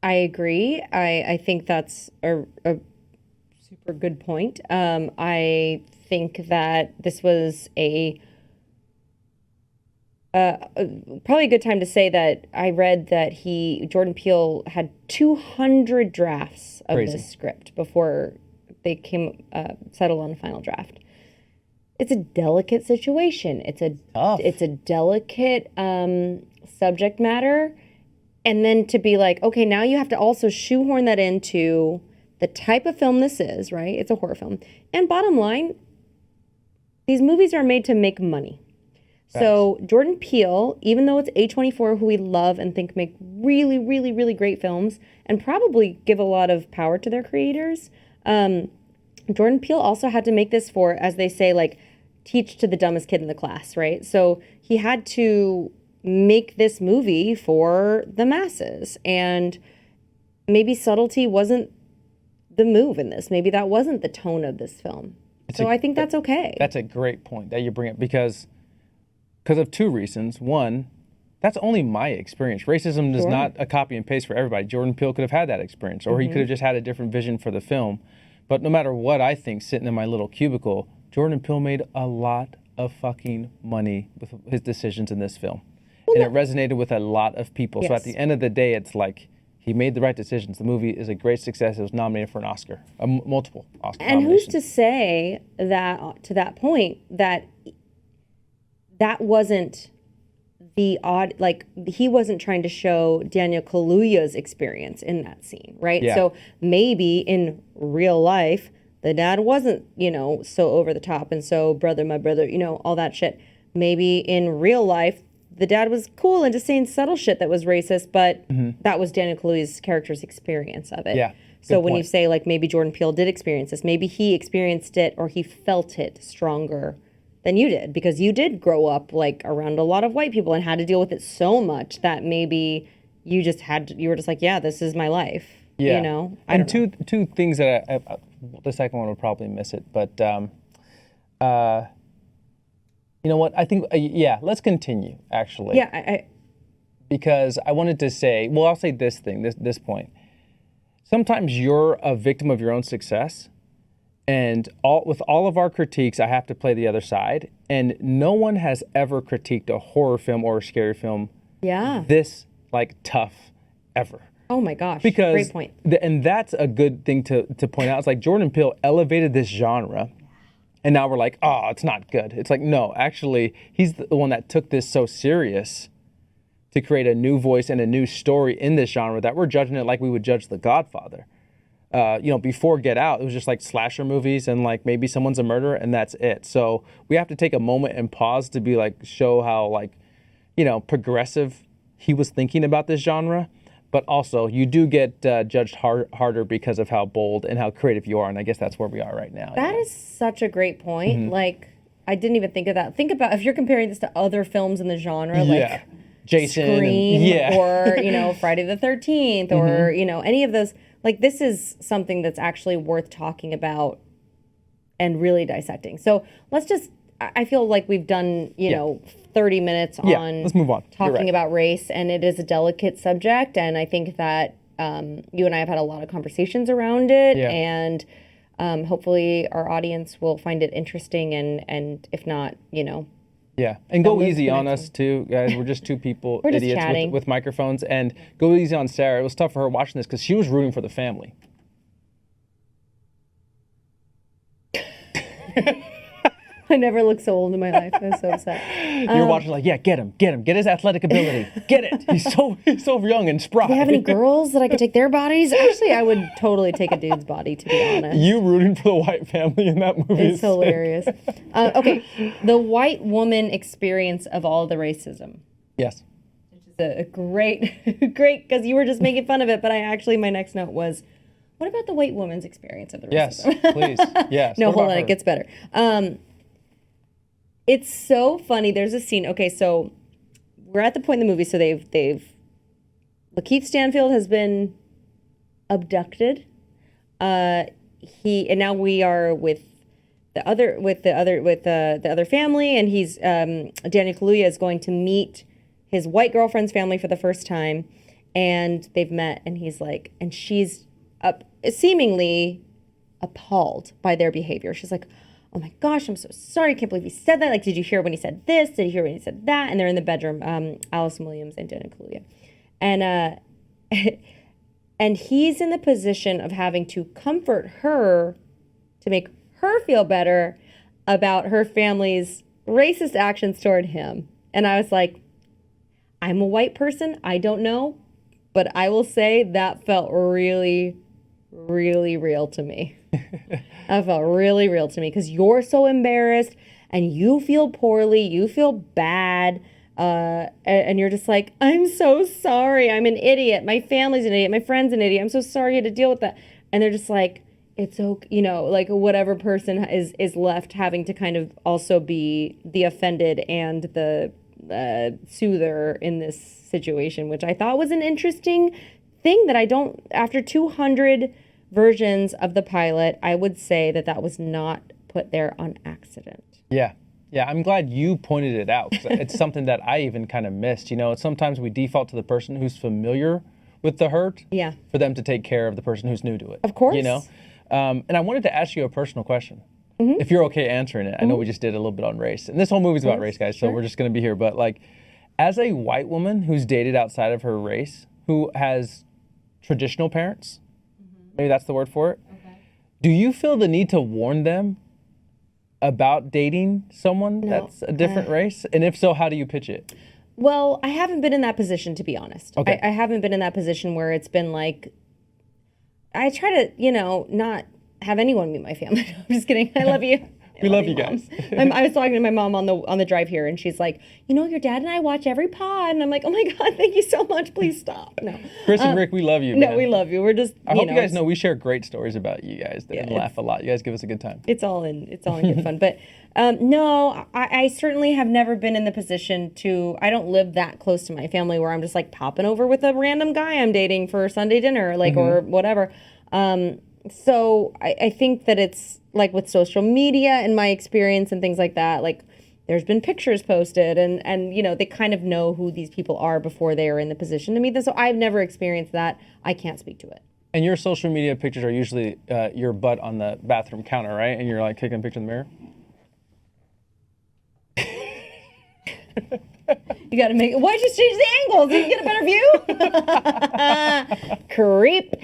I agree. I think that's a super good point. I think that this was probably a good time to say that I read that Jordan Peele had 200 drafts of this script before they came settled on a final draft. It's a delicate situation. It's a delicate subject matter. And then to be like, okay, now you have to also shoehorn that into the type of film this is, right? It's a horror film. And bottom line, these movies are made to make money. So Jordan Peele, even though it's A24, who we love and think make really, really, really great films and probably give a lot of power to their creators, Jordan Peele also had to make this for, as they say, like, teach to the dumbest kid in the class, right? So he had to make this movie for the masses. And maybe subtlety wasn't the move in this. Maybe that wasn't the tone of this film. I think that's okay. That's a great point that you bring up because of two reasons. One, that's only my experience. Racism is not a copy and paste for everybody. Jordan Peele could have had that experience, or he could have just had a different vision for the film. But no matter what I think, sitting in my little cubicle, Jordan Peele made a lot of fucking money with his decisions in this film. And it resonated with a lot of people. Yes. So at the end of the day, it's like he made the right decisions. The movie is a great success. It was nominated for an Oscar, multiple Oscar nominations. And who's to say that, to that point, that wasn't the odd, like, he wasn't trying to show Daniel Kaluuya's experience in that scene, right? Yeah. So maybe in real life, the dad wasn't, so over the top and so brother, my brother, all that shit. Maybe in real life, the dad was cool and just saying subtle shit that was racist, but that was Daniel Kaluuya's character's experience of it. Yeah. So when you say, like, maybe Jordan Peele did experience this, maybe he experienced it or he felt it stronger than you did, because you did grow up, like, around a lot of white people and had to deal with it so much that maybe you were just like, yeah, this is my life. Yeah. I don't know. Two things that the second one would probably miss it, but you know what? I think let's continue actually. Yeah, because I wanted to say, well, I'll say this point. Sometimes you're a victim of your own success, and with all of our critiques, I have to play the other side. And no one has ever critiqued a horror film or a scary film this tough ever. Oh my gosh, because great point. And that's a good thing to point out. It's like Jordan Peele elevated this genre, and now we're like, oh, it's not good. It's like, no, actually, he's the one that took this so serious to create a new voice and a new story in this genre that we're judging it like we would judge The Godfather. Before Get Out, it was just like slasher movies and like maybe someone's a murderer and that's it. So we have to take a moment and pause to be like, show how progressive he was thinking about this genre. But also, you do get judged harder because of how bold and how creative you are, and I guess that's where we are right now. That is such a great point. Mm-hmm. Like, I didn't even think of that. Think about if you're comparing this to other films in the genre, like Jason, Scream, or Friday the 13th, or any of those. Like, this is something that's actually worth talking about and really dissecting. So let's just. I feel like we've done 30 minutes on let's move on. Talking about race, and it is a delicate subject, and I think that you and I have had a lot of conversations around it, and hopefully our audience will find it interesting, and if not, and go easy on us too, guys. We're just two people, we're idiots just chatting. With microphones, and go easy on Sarah. It was tough for her watching this because she was rooting for the family. I never looked so old in my life. I was so upset. You're watching like, get him, get his athletic ability, get it. He's so young and spry. Do they have any girls that I could take their bodies? Actually, I would totally take a dude's body, to be honest. You rooting for the white family in that movie? It's hilarious. Okay, the white woman experience of all the racism. Yes. Which is a great, because you were just making fun of it, but my next note was, what about the white woman's experience of the racism? Yes, please. Yes. No, hold on, it gets better. It's so funny. There's a scene. Okay, so we're at the point in the movie. So they've Lakeith Stanfield has been abducted. And now we are with the other family, and he's Daniel Kaluuya is going to meet his white girlfriend's family for the first time, and they've met, and he's like, and she's seemingly appalled by their behavior. She's like, oh my gosh, I'm so sorry. I can't believe he said that. Like, did you hear when he said this? Did you hear when he said that? And they're in the bedroom, Allison Williams and Daniel Kaluuya. And and he's in the position of having to comfort her to make her feel better about her family's racist actions toward him. And I was like, I'm a white person. I don't know. But I will say that felt really, really real to me. That felt really real to me because you're so embarrassed and you feel poorly. You feel bad. And you're just like, I'm so sorry. I'm an idiot. My family's an idiot. My friend's an idiot. I'm so sorry you had to deal with that. And they're just like, it's okay. You know, like whatever person is left having to kind of also be the offended and the soother in this situation, which I thought was an interesting thing that I don't, after 200 versions of the pilot, I would say that was not put there on accident. Yeah. Yeah, I'm glad you pointed it out. It's something that I even kind of missed. You know, sometimes we default to the person who's familiar with the hurt for them to take care of the person who's new to it. Of course. You know? And I wanted to ask you a personal question. If you're okay answering it. I know we just did a little bit on race. And this whole movie's about race, guys, so we're just going to be here. But, like, as a white woman who's dated outside of her race, who has traditional parents, maybe that's the word for it, do you feel the need to warn them about dating someone that's a different race? And if so, how do you pitch it? Well, I haven't been in that position, to be honest. Okay. I haven't been in that position where it's been like, I try to, you know, not have anyone meet my family. No, I'm just kidding. I love you. We love you guys. I was talking to my mom on the drive here, and she's like, you know, your dad and I watch every pod. And I'm like, oh my God, thank you so much. Please stop. No. Chris and Rick, we love you, man. No, we love you. We're just, I hope you guys know we share great stories about you guys and laugh a lot. You guys give us a good time. It's all in good fun. But no, I certainly have never been in the position to, I don't live that close to my family where I'm just like popping over with a random guy I'm dating for Sunday dinner, like, or whatever. So I think that it's like with social media and my experience and things like that, like there's been pictures posted and you know, they kind of know who these people are before they are in the position to meet them. So I've never experienced that. I can't speak to it. And your social media pictures are usually your butt on the bathroom counter, right? And you're like taking a picture in the mirror? You got to make it. Why'd you change the angles? Did you get a better view? Creep.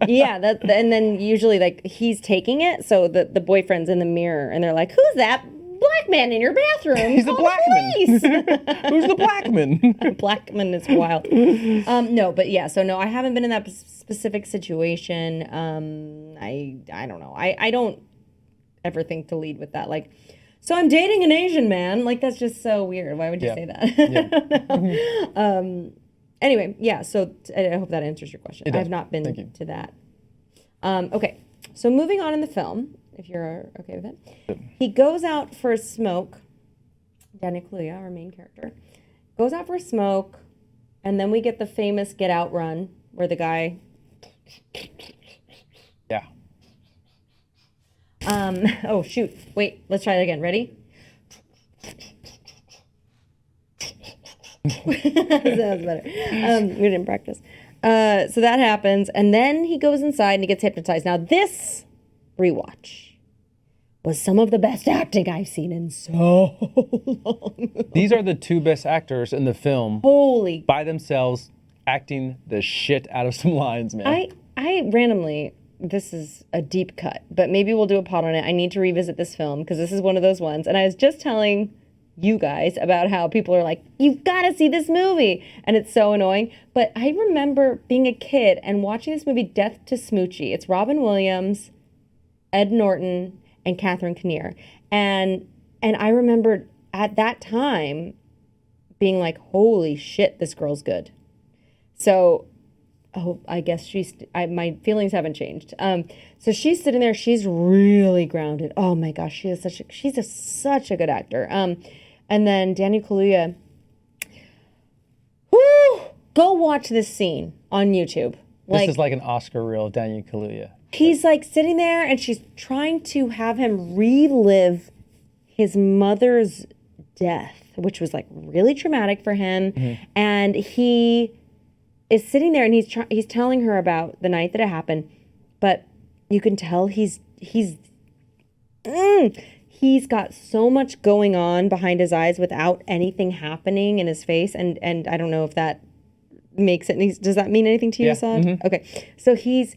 Yeah. And then usually like he's taking it. So the boyfriend's in the mirror and they're like, who's that black man in your bathroom? He's the black man. Who's the black man? Black man is wild. No, but yeah. So no, I haven't been in that specific situation. I don't know. I don't ever think to lead with that. Like, so I'm dating an Asian man. Like, that's just so weird. Why would you say that? Anyway, yeah, so I hope that answers your question. I've not been to that. Okay, so moving on in the film, if you're okay with it. He goes out for a smoke. Daniel Kaluuya, our main character, goes out for a smoke, and then we get the famous get out run where the guy... Yeah. Oh, shoot. Wait, let's try that again. Ready? That was better. We didn't practice. So that happens, and then he goes inside and he gets hypnotized. Now, this rewatch was some of the best acting I've seen in so long. These are the two best actors in the film. Holy. By themselves, acting the shit out of some lines, man. I randomly... This is a deep cut, but maybe we'll do a pod on it. I need to revisit this film because this is one of those ones. And I was just telling you guys about how people are like, you've got to see this movie. And it's so annoying. But I remember being a kid and watching this movie, Death to Smoochie. It's Robin Williams, Ed Norton, and Catherine Kinnear. And I remember at that time being like, holy shit, this girl's good. So... Oh, I guess my feelings haven't changed. So she's sitting there. She's really grounded. Oh my gosh, she's such a good actor. And then Daniel Kaluuya. Whoo! Go watch this scene on YouTube. This is like an Oscar reel of Daniel Kaluuya. He's like sitting there, and she's trying to have him relive his mother's death, which was like really traumatic for him, and he is sitting there and he's telling her about the night that it happened, but you can tell he's got so much going on behind his eyes without anything happening in his face, and I don't know if that makes it. Does that mean anything to you, Asaad? Okay, so he's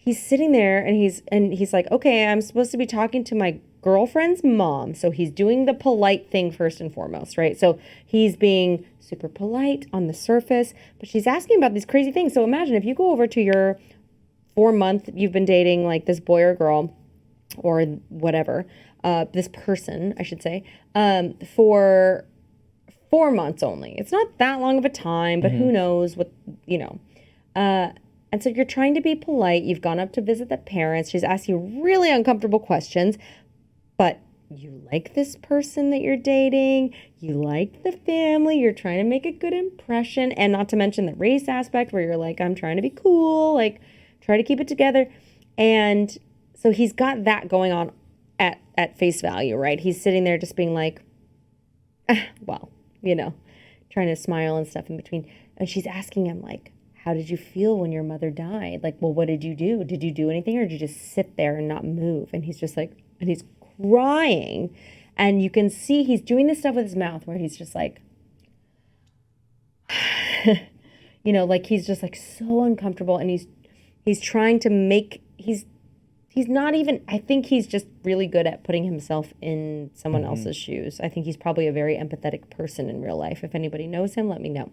he's sitting there and he's like, okay, I'm supposed to be talking to my girlfriend's mom. So he's doing the polite thing first and foremost, right? So he's being super polite on the surface, but she's asking about these crazy things. So imagine if you go over to your 4 month, you've been dating like this boy or girl or whatever, this person, I should say, for 4 months only. It's not that long of a time, but who knows what, you know. And so you're trying to be polite. You've gone up to visit the parents. She's asking you really uncomfortable questions, but you like this person that you're dating. You like the family. You're trying to make a good impression. And not to mention the race aspect where you're like, I'm trying to be cool, like try to keep it together. And so he's got that going on at face value, right? He's sitting there just being like, well, you know, trying to smile and stuff in between. And she's asking him like, how did you feel when your mother died? Like, well, what did you do? Did you do anything or did you just sit there and not move? And he's just like, and he's crying. And you can see he's doing this stuff with his mouth where he's just like, you know, like he's just like so uncomfortable. And he's trying to make, he's not even, I think he's just really good at putting himself in someone else's shoes. I think he's probably a very empathetic person in real life. If anybody knows him, let me know.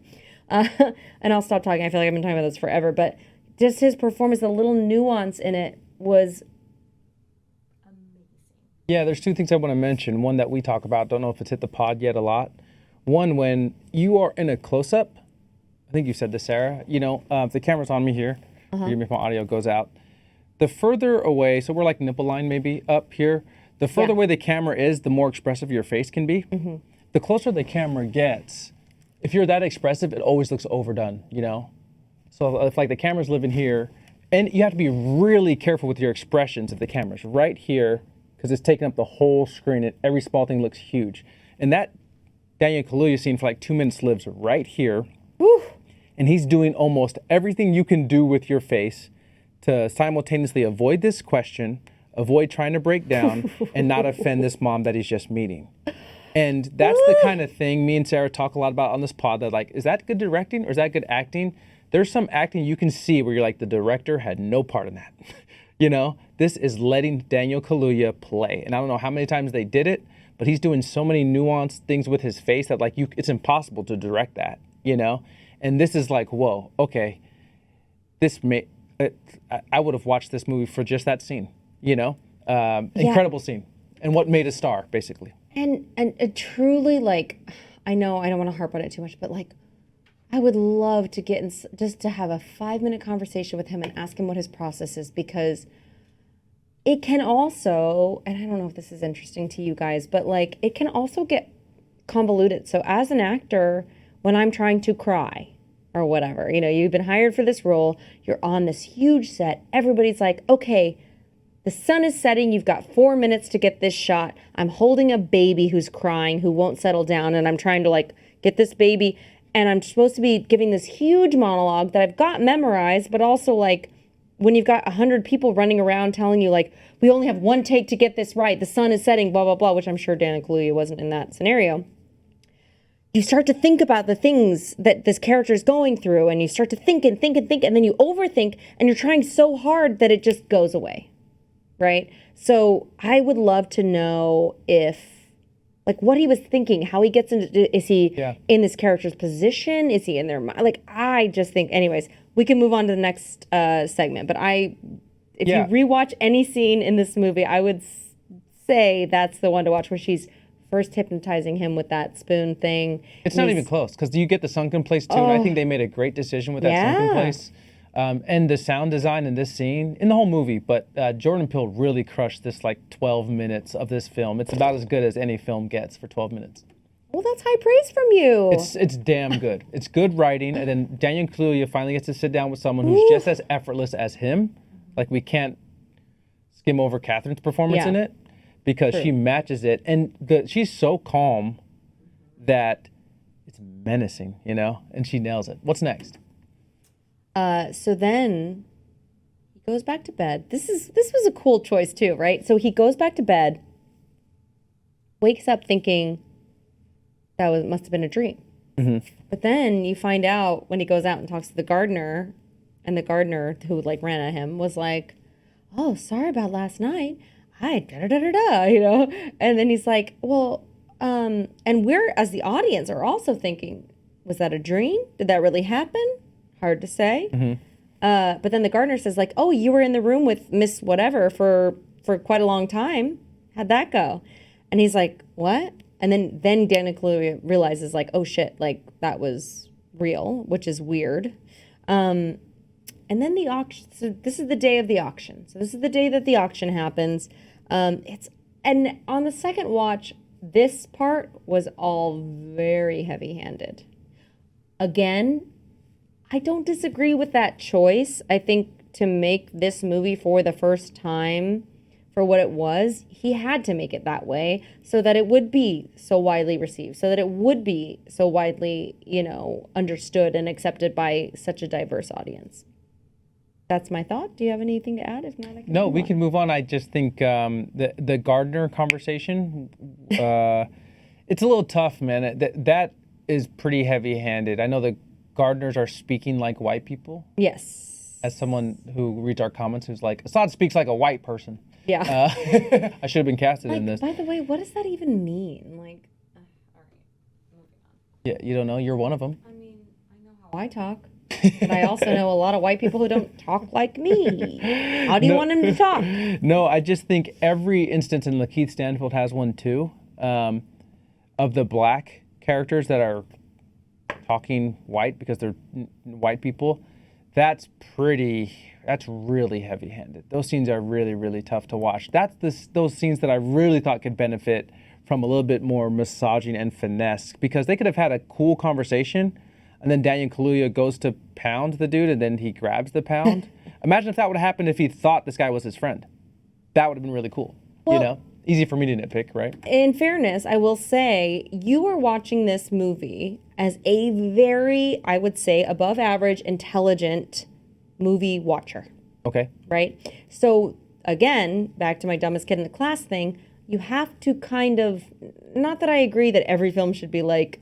And I'll stop talking. I feel like I've been talking about this forever, but just his performance, the little nuance in it was amazing. Yeah, there's two things I want to mention. One that we talk about, don't know if it's hit the pod yet a lot. One, when you are in a close-up, I think you said this, Sarah, you know, if the camera's on me here, forgive me if my audio goes out, the further away, so we're like nipple line maybe up here, the further away the camera is, the more expressive your face can be. The closer the camera gets, if you're that expressive, it always looks overdone, you know? So if like the camera's living here, and you have to be really careful with your expressions if the camera's right here, because it's taking up the whole screen and every small thing looks huge. And that Daniel Kaluuya scene for like 2 minutes lives right here. Woo. And he's doing almost everything you can do with your face to simultaneously avoid this question, avoid trying to break down, and not offend this mom that he's just meeting. And that's the kind of thing me and Sarah talk a lot about on this pod, that like, is that good directing or is that good acting? There's some acting you can see where you're like, the director had no part in that. You know, this is letting Daniel Kaluuya play. And I don't know how many times they did it, but he's doing so many nuanced things with his face that like it's impossible to direct that, you know? And this is like, whoa, okay, I would have watched this movie for just that scene, you know? Incredible scene. And what made a star, basically. And truly, like, I know I don't want to harp on it too much, but like, I would love to get in, just to have a 5-minute conversation with him and ask him what his process is, because it can also, and I don't know if this is interesting to you guys, but like, it can also get convoluted. So as an actor, when I'm trying to cry or whatever, you know, you've been hired for this role, you're on this huge set, everybody's like, okay, the sun is setting, you've got 4 minutes to get this shot. I'm holding a baby who's crying, who won't settle down, and I'm trying to like get this baby, and I'm supposed to be giving this huge monologue that I've got memorized, but also like when you've got 100 people running around telling you like, we only have one take to get this right, the sun is setting, blah, blah, blah, which I'm sure Daniel Kaluuya wasn't in that scenario. You start to think about the things that this character is going through, and you start to think and think and think, and then you overthink, and you're trying so hard that it just goes away. Right? So I would love to know if, like, what he was thinking, how he gets into, is he in this character's position? Is he in their mind? Like, I just think, anyways, we can move on to the next segment. But if you rewatch any scene in this movie, I would say that's the one to watch, where she's first hypnotizing him with that spoon thing. It's not even close, because you get the sunken place too, and I think they made a great decision with that sunken place. And the sound design in this scene, in the whole movie, but Jordan Peele really crushed this like 12 minutes of this film. It's about as good as any film gets for 12 minutes. Well, that's high praise from you. It's damn good. It's good writing, and then Daniel Kaluuya finally gets to sit down with someone who's just as effortless as him. Like, we can't skim over Catherine's performance in it, because she matches it, and she's so calm that it's menacing, you know, and she nails it. What's next? So then he goes back to bed. This was a cool choice too, right? So he goes back to bed, wakes up thinking that must have been a dream. But then you find out when he goes out and talks to the gardener, and the gardener who like ran at him was like, oh, sorry about last night. I da da da da da, you know? And then he's like, well, and we're, as the audience, are also thinking, was that a dream? Did that really happen? Hard to say. But then the gardener says, like, oh, you were in the room with Miss Whatever for quite a long time. How'd that go? And he's like, what? And then Daniel Kaluuya realizes, like, oh shit, like that was real, which is weird. And then the auction. So this is the day of the auction. So this is the day that the auction happens. And on the second watch, this part was all very heavy-handed. Again, I don't disagree with that choice. I think to make this movie for the first time, for what it was, he had to make it that way so that it would be so widely received, so that it would be so widely, understood and accepted by such a diverse audience. That's my thought. Do you have anything to add? If not, I can No, we can move on. I just think the gardener conversation, it's a little tough, man. That is pretty heavy-handed. I know the gardeners are speaking like white people. Yes. As someone who reads our comments who's like, Asaad speaks like a white person. Yeah. I should have been casted in this. By the way, what does that even mean? Like, all right, moving on. Yeah, you don't know? You're one of them. I mean, I know how I talk. But I also know a lot of white people who don't talk like me. How do you want them to talk? No, I just think every instance, and Lakeith Stanfield has one too, of the black characters that are talking white because they're white people, that's really heavy-handed. Those scenes are really, really tough to watch. Those scenes that I really thought could benefit from a little bit more massaging and finesse, because they could have had a cool conversation, and then Daniel Kaluuya goes to pound the dude, and then he grabs the pound. Imagine if that would have happened if he thought this guy was his friend. That would have been really cool. Well, Easy for me to nitpick, right? In fairness, I will say you are watching this movie as a very, I would say, above average, intelligent movie watcher. Okay. Right? So again, back to my dumbest kid in the class thing, you have to kind of, not that I agree that every film should be like,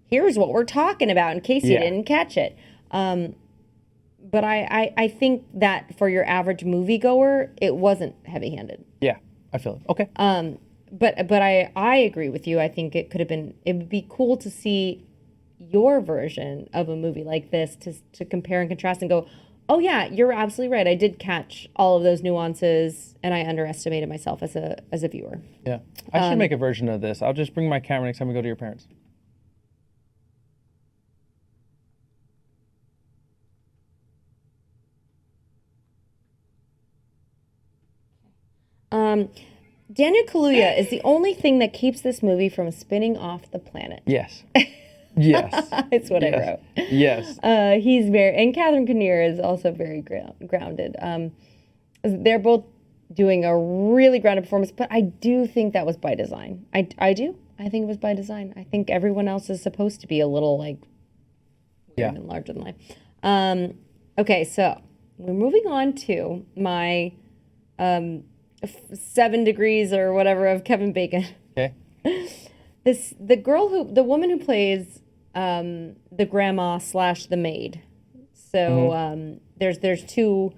here's what we're talking about in case you didn't catch it. But I think that for your average moviegoer, it wasn't heavy-handed. Yeah, I feel it. Okay. But I agree with you. I think it would be cool to see your version of a movie like this to compare and contrast and go, oh yeah, you're absolutely right. I did catch all of those nuances and I underestimated myself as a viewer. Yeah. I should make a version of this. I'll just bring my camera next time we go to your parents. Daniel Kaluuya is the only thing that keeps this movie from spinning off the planet. Yes. Yes. It's what I wrote. Yes. He's and Catherine Kinnear is also very grounded. They're both doing a really grounded performance, but I do think that was by design. I do. I think it was by design. I think everyone else is supposed to be a little like weird and larger than life. Okay, so we're moving on to my 7 degrees or whatever of Kevin Bacon. Okay. The woman who plays the grandma / the maid. So there's 2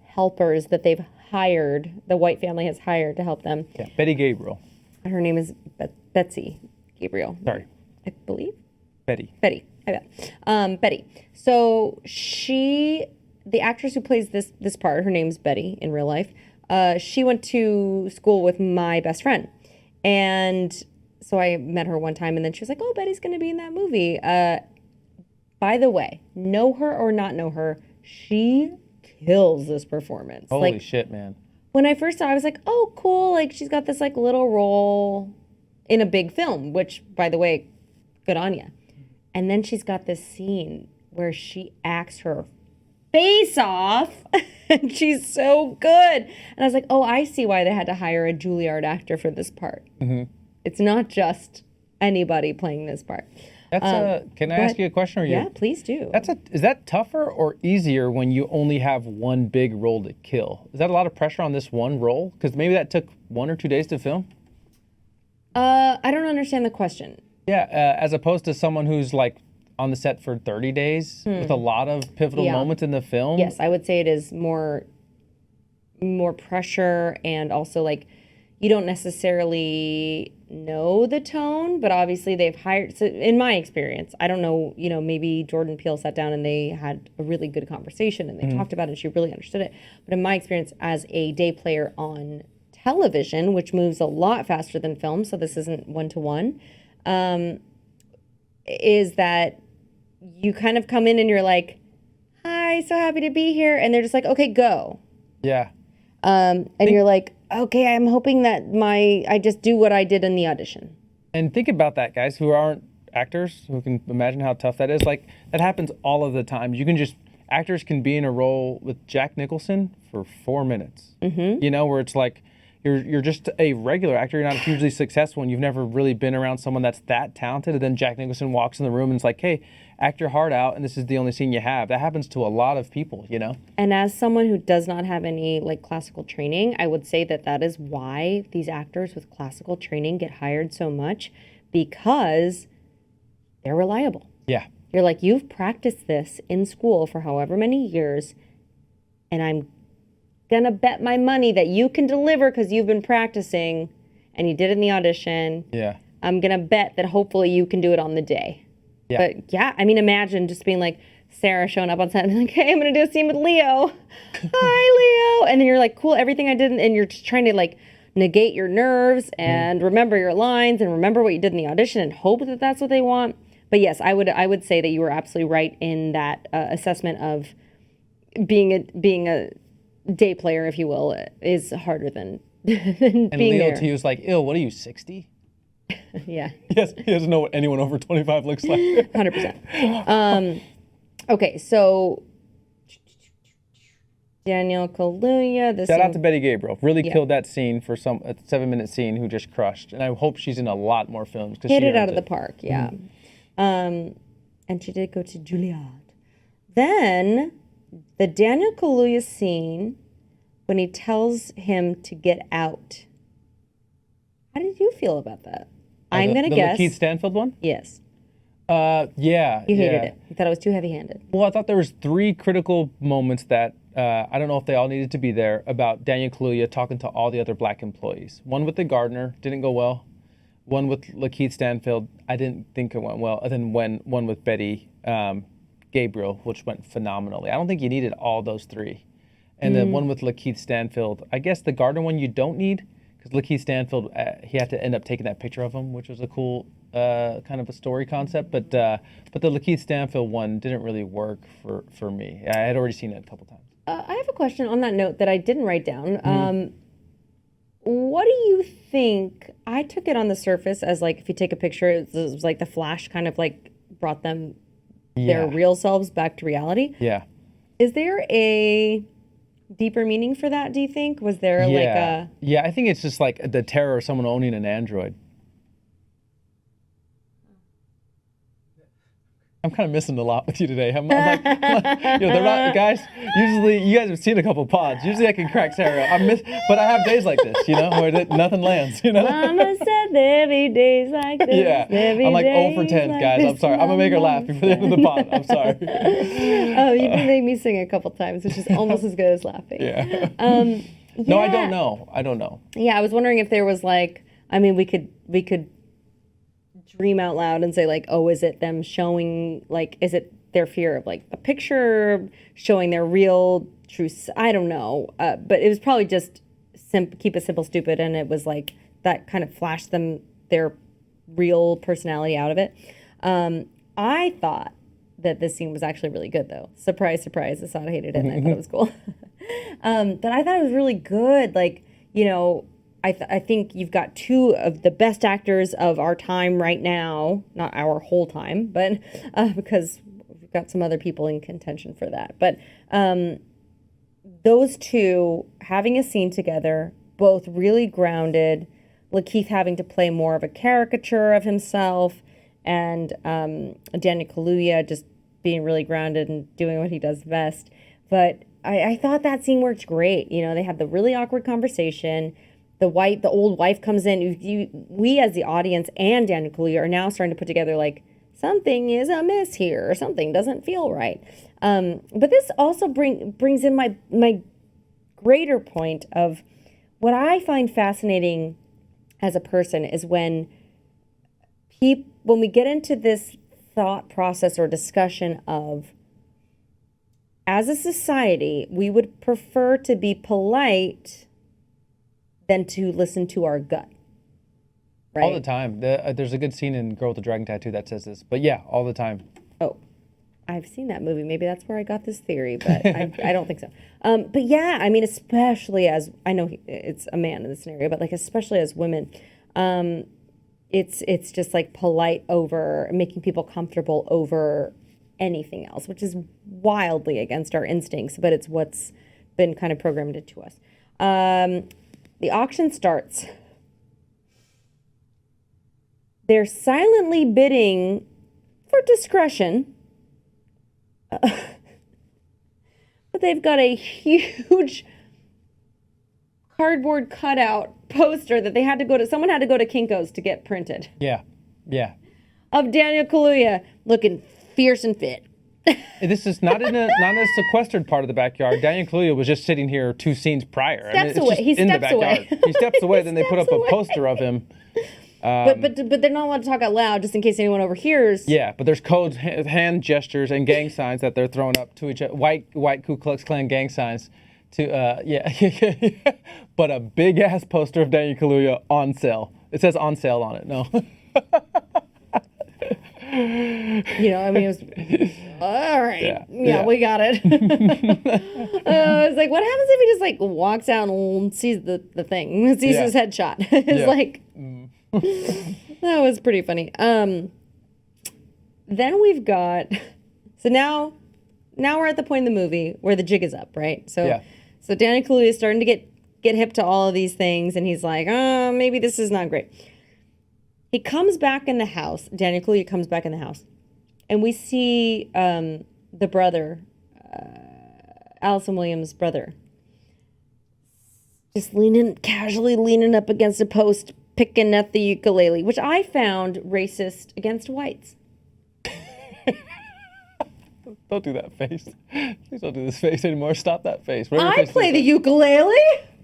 helpers that they've hired. The White family has hired to help them. Yeah, Betty Gabriel. Her name is Betsy Gabriel. Sorry. I believe. Betty. I bet. Betty. So the actress who plays this part, her name's Betty in real life. She went to school with my best friend. And so I met her one time and then she was like, oh, Betty's going to be in that movie. By the way, know her or not know her, she kills this performance. Holy shit, man. When I first saw it, I was like, oh, cool. Like she's got this like little role in a big film, which by the way, good on ya. And then she's got this scene where she acts her face off. And she's so good. And I was like, oh, I see why they had to hire a Juilliard actor for this part. Mm-hmm. It's not just anybody playing this part. Can I ask you a question? Or yeah, please do. Is that tougher or easier when you only have one big role to kill? Is that a lot of pressure on this one role? Because maybe that took 1 or 2 days to film? I don't understand the question. Yeah, as opposed to someone who's like on the set for 30 days with a lot of pivotal moments in the film. Yes, I would say it is more more pressure, and also like you don't necessarily know the tone, but obviously they've hired. So in my experience, I don't know, maybe Jordan Peele sat down and they had a really good conversation and they talked about it and she really understood it. But in my experience as a day player on television, which moves a lot faster than film, so this isn't one-to-one, is that you kind of come in and you're like, hi, so happy to be here. And they're just like, okay, go. Yeah. And you're like, okay, I'm hoping that I just do what I did in the audition. And think about that, guys who aren't actors, who can imagine how tough that is. Like, that happens all of the time. Actors can be in a role with Jack Nicholson for 4 minutes. Mm-hmm. Where it's like, you're just a regular actor, you're not hugely successful, and you've never really been around someone that's that talented, and then Jack Nicholson walks in the room and it's like, hey, act your heart out, and this is the only scene you have. That happens to a lot of people, And as someone who does not have any like classical training, I would say that is why these actors with classical training get hired so much, because they're reliable. Yeah. You're like, you've practiced this in school for however many years, and I'm gonna bet my money that you can deliver because you've been practicing and you did it in the audition. Yeah. I'm gonna bet that hopefully you can do it on the day. Yeah. But yeah, I mean, imagine just being like Sarah showing up on set and being like, hey, I'm gonna do a scene with Leo. Hi, Leo. And then you're like, cool, everything I did, and you're just trying to like negate your nerves and remember your lines and remember what you did in the audition and hope that that's what they want. But yes, I would say that you were absolutely right in that assessment of being a day player, if you will, is harder than being and Leo there. to you is like, ew, what are you, 60? Yeah. Yes, he doesn't know what anyone over 25 looks like. 100%. Okay, so Daniel Kaluuya. Shout out to Betty Gabriel. Really killed that scene for a 7-minute scene, who just crushed. And I hope she's in a lot more films. Hit it out of the park, yeah. And she did go to Juilliard. Then the Daniel Kaluuya scene when he tells him to get out. How did you feel about that? I'm going to guess. The Keith Stanfield one? Yes. Yeah. You hated it. You thought it was too heavy-handed. Well, I thought there was 3 critical moments that I don't know if they all needed to be there, about Daniel Kaluuya talking to all the other black employees. One with the gardener didn't go well. One with Lakeith Stanfield, I didn't think it went well. And then one with Betty Gabriel, which went phenomenally. I don't think you needed all those 3. And then one with Lakeith Stanfield. I guess the gardener one you don't need, because Lakeith Stanfield, he had to end up taking that picture of him, which was a cool kind of a story concept. But the Lakeith Stanfield one didn't really work for me. I had already seen it a couple times. I have a question on that note that I didn't write down. What do you think? I took it on the surface as like, if you take a picture, it was like the flash kind of like brought them their real selves back to reality. Yeah. Is there a deeper meaning for that, do you think? Was there like a... Yeah, I think it's just like the terror of someone owning an Android. I'm kind of missing a lot with you today. I'm like, they're not, guys, usually, you guys have seen a couple pods. Usually I can crack Sarah. But I have days like this, where nothing lands, Mama said there be days like this. Yeah, I'm like 0 for 10, guys. I'm sorry. I'm going to make her laugh before the end of the pod. I'm sorry. Oh, you did make me sing a couple times, which is almost as good as laughing. Yeah. No, I don't know. Yeah, I was wondering if there was like, I mean, we could dream out loud and say like, oh, is it them showing, like, is it their fear of like a picture showing their real truth? I don't know. But it was probably just keep it simple, stupid. And it was like that kind of flashed them their real personality out of it. I thought that this scene was actually really good though. Surprise, surprise. Asaad hated it and I thought it was cool. But I thought it was really good. Like, I think you've got 2 of the best actors of our time right now, not our whole time, but because we've got some other people in contention for that. But those 2 having a scene together, both really grounded, Lakeith having to play more of a caricature of himself, and Daniel Kaluuya just being really grounded and doing what he does best. But I thought that scene worked great. They had the really awkward conversation. The old wife comes in. We as the audience and Daniel Kaluuya are now starting to put together like something is amiss here or something doesn't feel right. But this also brings in my greater point of what I find fascinating as a person is when we get into this thought process or discussion of, as a society, we would prefer to be polite than to listen to our gut. Right? All the time. There's a good scene in Girl with the Dragon Tattoo that says this. But yeah, all the time. Oh, I've seen that movie. Maybe that's where I got this theory, but I don't think so. But yeah, I mean, especially as, I know it's a man in this scenario, but like especially as women, it's just like polite over making people comfortable over anything else, which is wildly against our instincts, but it's what's been kind of programmed into us. The auction starts. They're silently bidding for discretion, but they've got a huge cardboard cutout poster that someone had to go to Kinko's to get printed. Yeah. Of Daniel Kaluuya looking fierce and fit. This is not in a sequestered part of the backyard. Daniel Kaluuya was just sitting here 2 scenes prior. Steps away. He in the steps backyard. away. He steps away, then they put up a poster of him. But they're not allowed to talk out loud just in case anyone overhears. Yeah, but there's codes, hand gestures, and gang signs that they're throwing up to each other. White Ku Klux Klan gang signs. But a big ass poster of Daniel Kaluuya on sale. It says on sale on it. No. I mean, it was all right. Yeah, we got it. I was like, what happens if he just like walks out and sees the thing, sees his headshot? It's like, that was pretty funny. Then we've got, so now we're at the point in the movie where the jig is up, right? So Daniel Kaluuya is starting to get hip to all of these things, and he's like, oh, maybe this is not great. He comes back in the house. Daniel Kaluuya comes back in the house, and we see the brother, Allison Williams' brother, just casually leaning up against a post, picking at the ukulele, which I found racist against whites. Don't do that face. Please don't do this face anymore. Stop that face. I play the ukulele.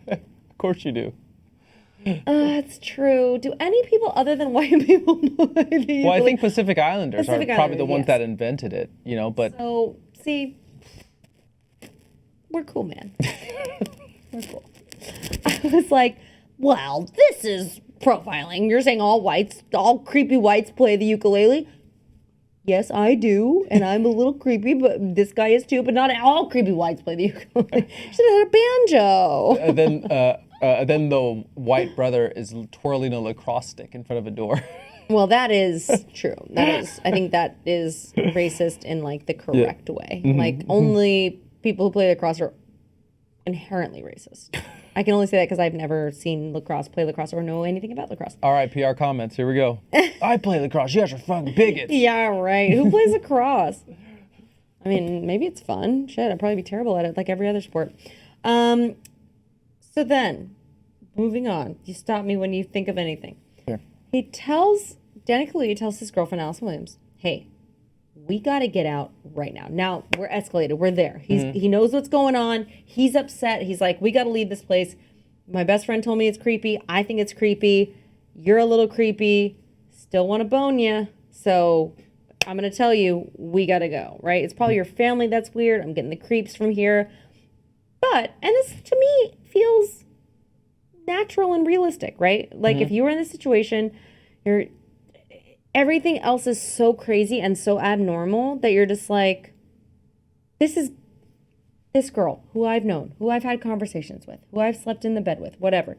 Of course you do. That's true. Do any people other than white people know the ukulele? Well, I think Pacific Islanders are probably the ones yes. that invented it, but... So, see, we're cool, man. We're cool. I was like, well, this is profiling. You're saying all creepy whites play the ukulele? Yes, I do, and I'm a little creepy, but this guy is too, but not all creepy whites play the ukulele. Should have had a banjo. Then the white brother is twirling a lacrosse stick in front of a door. Well, that is true. I think that is racist in like the correct way. Mm-hmm. Like only people who play lacrosse are inherently racist. I can only say that because I've never seen play lacrosse or know anything about lacrosse. All right, PR comments. Here we go. I play lacrosse. You guys are fucking bigots. Yeah, right. Who plays lacrosse? I mean, maybe it's fun. Shit, I'd probably be terrible at it like every other sport. So then, moving on. You stop me when you think of anything. Sure. Daniel Kaluuya tells his girlfriend, Allison Williams, hey, we got to get out right now. Now, we're escalated. We're there. He knows what's going on. He's upset. He's like, we got to leave this place. My best friend told me it's creepy. I think it's creepy. You're a little creepy. Still want to bone you. So I'm going to tell you, we got to go, right? It's probably your family that's weird. I'm getting the creeps from here. But, and this to me feels natural and realistic, right? Like if you were in this situation, everything else is so crazy and so abnormal that you're just like, this girl who I've known, who I've had conversations with, who I've slept in the bed with, whatever.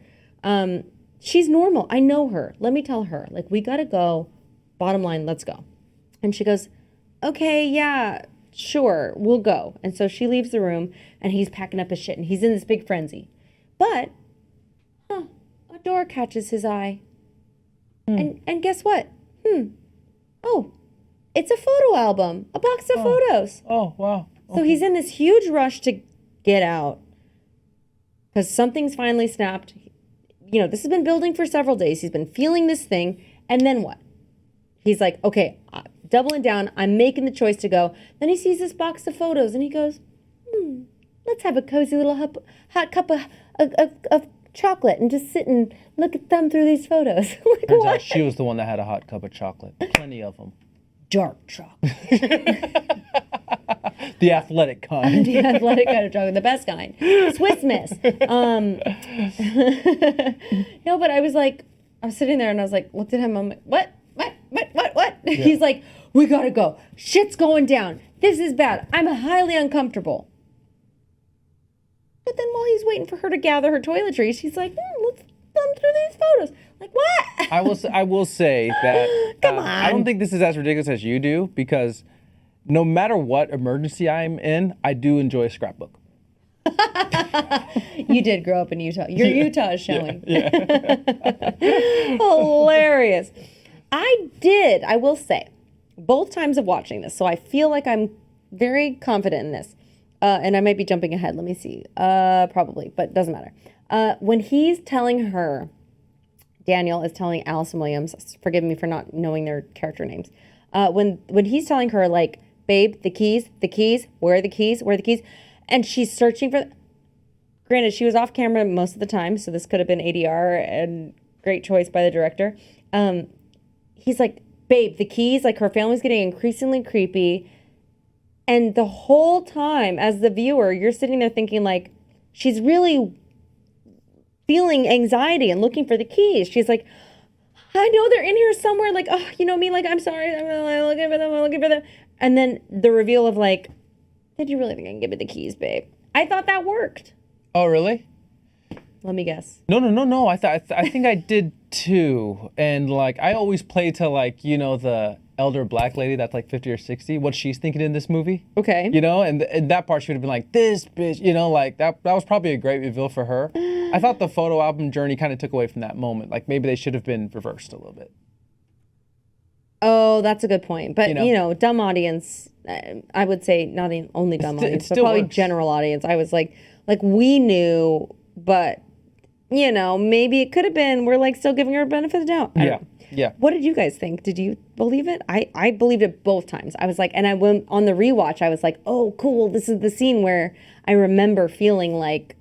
She's normal. I know her. Let me tell her, like, we got to go. Bottom line, let's go. And she goes, okay, yeah, sure, we'll go. And so she leaves the room and he's packing up his shit and he's in this big frenzy. But, a door catches his eye. And guess what? Oh, it's a photo album, a box of photos. Oh, wow. Okay. So he's in this huge rush to get out because something's finally snapped. This has been building for several days. He's been feeling this thing. And then what? He's like, okay, doubling down. I'm making the choice to go. Then he sees this box of photos and he goes, let's let's have a cozy little hot cup of chocolate and just sit and look at them through these photos. Like, Turns what? out she was the one that had a hot cup of chocolate. Plenty of them. Dark chocolate. The athletic kind. The athletic kind of chocolate, the best kind. Swiss Miss. No, but I was sitting there and I was like, looked at him, I'm like, what? Yeah. He's like, we gotta go. Shit's going down. This is bad. I'm highly uncomfortable. But then while he's waiting for her to gather her toiletries, she's like, let's thumb through these photos. Like, what? I will say that Come on. I don't think this is as ridiculous as you do, because no matter what emergency I'm in, I do enjoy a scrapbook. You did grow up in Utah. Your Utah is showing. Yeah. Hilarious. I will say, both times of watching this, so I feel like I'm very confident in this. And I might be jumping ahead. Let me see. Probably, but doesn't matter. When he's telling her, Daniel is telling Allison Williams, forgive me for not knowing their character names. When he's telling her, like, babe, the keys, where are the keys? And she's searching for, granted, she was off camera most of the time, so this could have been ADR, and great choice by the director. He's like, babe, the keys, like, her family's getting increasingly creepy. And the whole time, as the viewer, you're sitting there thinking, like, she's really feeling anxiety and looking for the keys. She's like, I know they're in here somewhere. Like, oh, you know me? Like, I'm sorry. I'm looking for them. And then the reveal of, like, did you really think I can give me the keys, babe? I thought that worked. Oh, really? Let me guess. No. I think I did too. And, like, I always play to, like, you know, the elder black lady that's like 50 or 60, what she's thinking in this movie. Okay. You know, and that part she would have been like, this bitch, you know, like that was probably a great reveal for her. I thought the photo album journey kind of took away from that moment. Like, maybe they should have been reversed a little bit. Oh, that's a good point. But, you know dumb audience, I would say not only dumb audience, but probably works. general audience. I was like we knew, but, you know, maybe it could have been, we're like still giving her a benefit of the doubt. I don't know. Yeah. What did you guys think? Did you believe it? I believed it both times. I was like, and I went on the rewatch, I was like, oh, cool. This is the scene where I remember feeling like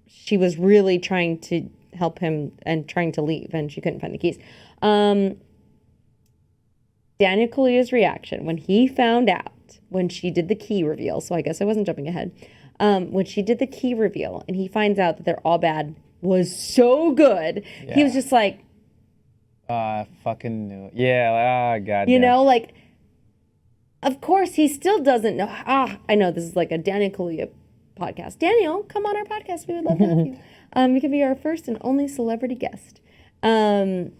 she was really trying to help him and trying to leave, and she couldn't find the keys. Daniel Kaluuya's reaction when he found out, when she did the key reveal, so I guess I wasn't jumping ahead, when she did the key reveal and he finds out that they're all bad, was so good. Yeah. He was just like, I fucking knew it. Yeah, God. You know, like, of course, he still doesn't know. I know this is like a Daniel Kaluuya podcast. Daniel, come on our podcast. We would love to have you. You can be our first and only celebrity guest. I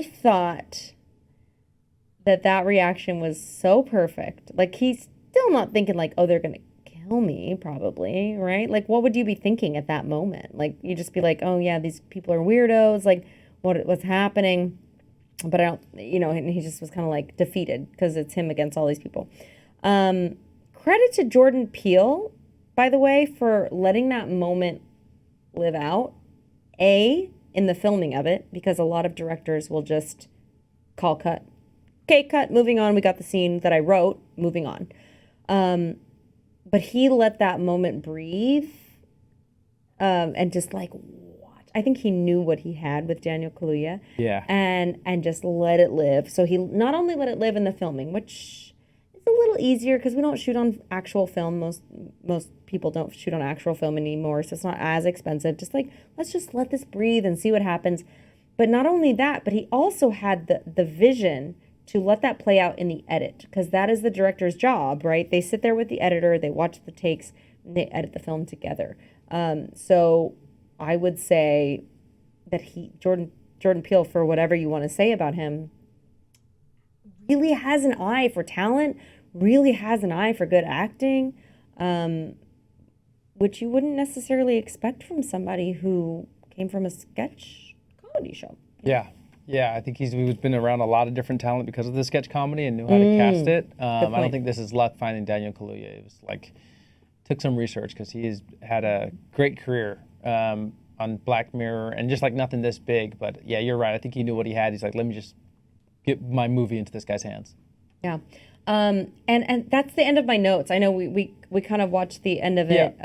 thought that reaction was so perfect. Like, he's still not thinking like, oh, they're going to kill me, probably, right? Like, what would you be thinking at that moment? Like, you just be like, oh, yeah, these people are weirdos. Like, what's happening? But I don't, you know, and he just was kind of like defeated because it's him against all these people. Credit to Jordan Peele, by the way, for letting that moment live out. In the filming of it, because a lot of directors will just call cut. Okay, cut, moving on. We got the scene that I wrote, moving on. But he let that moment breathe and just like, I think he knew what he had with Daniel Kaluuya. Yeah. And just let it live. So he not only let it live in the filming, which is a little easier because we don't shoot on actual film. Most people don't shoot on actual film anymore, so it's not as expensive. Just like, let's just let this breathe and see what happens. But not only that, but he also had the vision to let that play out in the edit, because that is the director's job, right? They sit there with the editor, they watch the takes, and they edit the film together. So I would say that Jordan Peele, for whatever you want to say about him, really has an eye for talent, really has an eye for good acting, which you wouldn't necessarily expect from somebody who came from a sketch comedy show. Yeah, I think he's been around a lot of different talent because of the sketch comedy and knew how to cast it. I don't think this is luck finding Daniel Kaluuya. It was like, took some research because he's had a great career on Black Mirror and just like nothing this big. But yeah, you're right. I think he knew what he had. He's like, let me just get my movie into this guy's hands. Yeah. And that's the end of my notes. I know we kind of watched the end of it.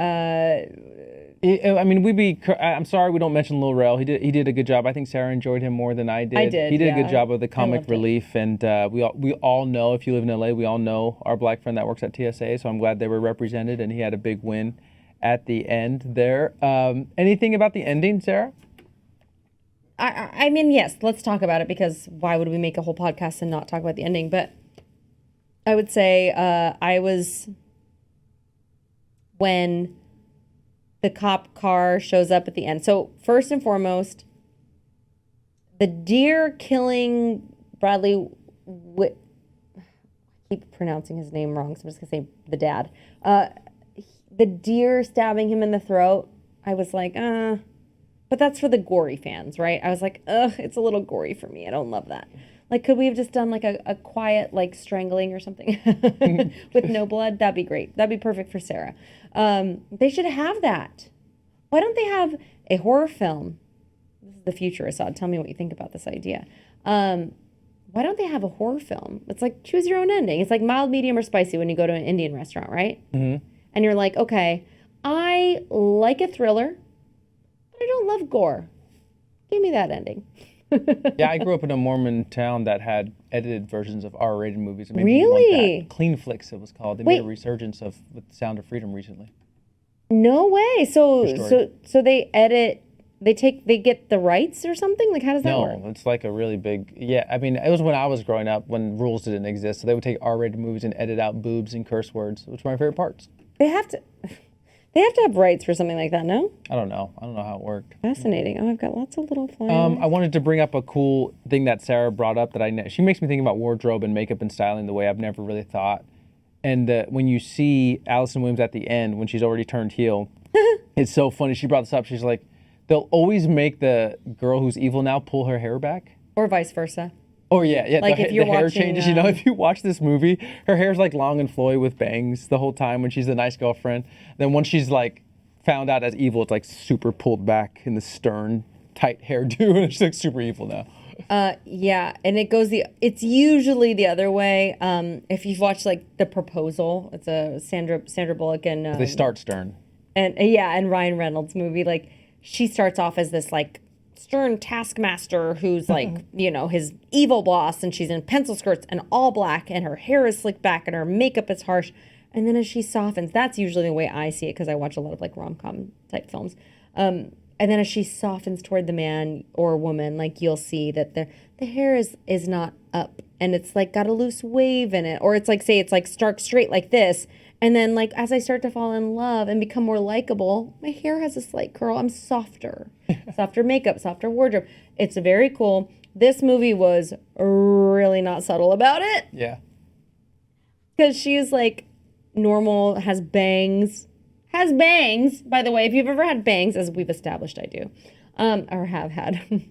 I mean, I'm sorry we don't mention Lil Rel. He did a good job. I think Sarah enjoyed him more than I did. I did. He did a yeah. good job of the comic loved it. relief, and we all know, if you live in LA, we all know our black friend that works at TSA. So I'm glad they were represented, and he had a big win at the end there. Anything about the ending, Sarah? I mean, yes, let's talk about it, because why would we make a whole podcast and not talk about the ending? But I would say when the cop car shows up at the end. So first and foremost, the deer killing Bradley I keep pronouncing his name wrong, so I'm just gonna say the dad. The deer stabbing him in the throat, I was like, but that's for the gory fans, right? I was like, it's a little gory for me. I don't love that. Like, could we have just done like a quiet, like, strangling or something with no blood? That'd be great. That'd be perfect for Sarah. They should have that. Why don't they have a horror film? This is the future, Asaad. Tell me what you think about this idea. Why don't they have a horror film? It's like, choose your own ending. It's like mild, medium, or spicy when you go to an Indian restaurant, right? Mm-hmm. And you're like, okay, I like a thriller, but I don't love gore. Give me that ending. Yeah, I grew up in a Mormon town that had edited versions of R-rated movies. Maybe Really? Like that. Clean Flicks, it was called. They made a resurgence with Sound of Freedom recently. No way. So they edit. They get the rights or something. Like, how does that work? No, it's like a really big. Yeah, I mean, it was when I was growing up, when rules didn't exist. So they would take R-rated movies and edit out boobs and curse words, which were my favorite parts. They have to have rights for something like that. No. I don't know how it worked. Fascinating. Oh, I've got lots of little flyers. I wanted to bring up a cool thing that Sarah brought up that she makes me think about wardrobe and makeup and styling the way I've never really thought. And when you see Allison Williams at the end, when she's already turned heel, it's so funny. She brought this up. She's like, they'll always make the girl who's evil now pull her hair back. Or vice versa. Oh, yeah. Like, if you're the hair watching, changes. You know, if you watch this movie, her hair's like long and flowy with bangs the whole time when she's the nice girlfriend. Then once she's like found out as evil, it's like super pulled back in the stern, tight hairdo, and she's like super evil now. Yeah, and it's usually the other way. If you've watched like The Proposal, it's a Sandra Bullock and They start stern. and Ryan Reynolds movie. Like, she starts off as this like stern taskmaster who's like, his evil boss, and she's in pencil skirts and all black, and her hair is slicked back and her makeup is harsh. And then as she softens, that's usually the way I see it, because I watch a lot of like rom-com type films. And then as she softens toward the man or woman, like, you'll see that the hair is not up, and it's like got a loose wave in it, or it's like, say it's like stark straight like this. And then, like, as I start to fall in love and become more likable, my hair has a slight curl. I'm softer. Softer makeup, softer wardrobe. It's very cool. This movie was really not subtle about it. Yeah. Because she's, like, normal, has bangs. Has bangs, by the way. If you've ever had bangs, as we've established I do, or have had,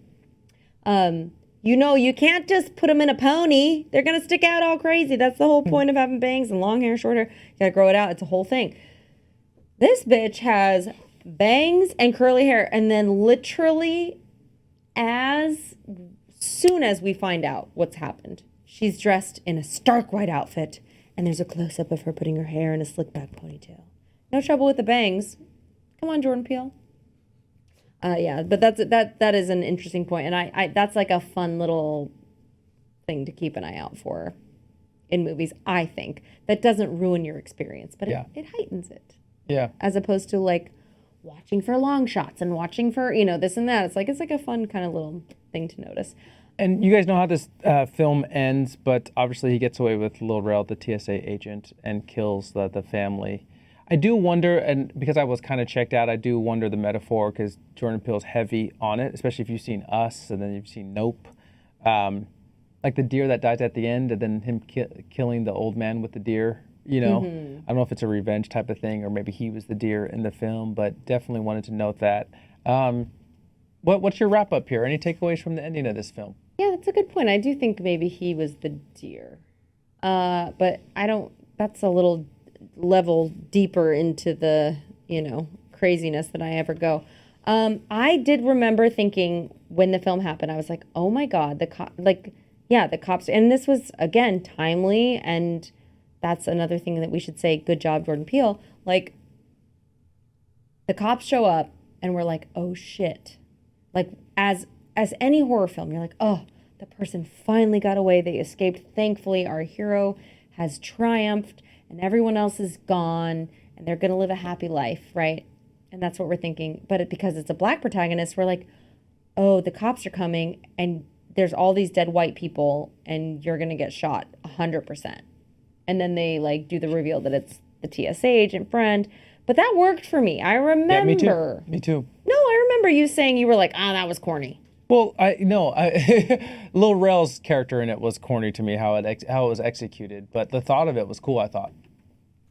you can't just put them in a pony. They're going to stick out all crazy. That's the whole point of having bangs and long hair, short hair. You got to grow it out. It's a whole thing. This bitch has bangs and curly hair. And then literally as soon as we find out what's happened, she's dressed in a stark white outfit. And there's a close-up of her putting her hair in a slick back ponytail. No trouble with the bangs. Come on, Jordan Peele. Yeah, but that is an interesting point, and I that's like a fun little thing to keep an eye out for in movies. I think that doesn't ruin your experience, but it heightens it. Yeah. As opposed to like watching for long shots and watching for this and that. It's like a fun kind of little thing to notice. And you guys know how this film ends, but obviously he gets away with Lil Rel, the TSA agent, and kills the family. I do wonder, and because I was kind of checked out, I do wonder the metaphor, because Jordan Peele's heavy on it, especially if you've seen Us and then you've seen Nope. Like the deer that dies at the end, and then him killing the old man with the deer, Mm-hmm. I don't know if it's a revenge type of thing, or maybe he was the deer in the film, but definitely wanted to note that. What's your wrap up here? Any takeaways from the ending of this film? Yeah, that's a good point. I do think maybe he was the deer. But I don't, that's a little level deeper into the, craziness than I ever go. I did remember thinking when the film happened, I was like, oh my God, the cops, and this was, again, timely and that's another thing that we should say, good job, Jordan Peele. Like, the cops show up and we're like, oh shit. Like, as any horror film, you're like, oh, the person finally got away. They escaped. Thankfully, our hero has triumphed and everyone else is gone and they're going to live a happy life, right? And that's what we're thinking. But because it's a black protagonist, we're like, oh, the cops are coming and there's all these dead white people and you're going to get shot 100%. And then they like do the reveal that it's the TSA agent friend. But that worked for me. I remember. Yeah, me too. Me too. No, I remember you saying you were like, that was corny. Well, Lil Rel's character in it was corny to me, how it was executed, but the thought of it was cool, I thought.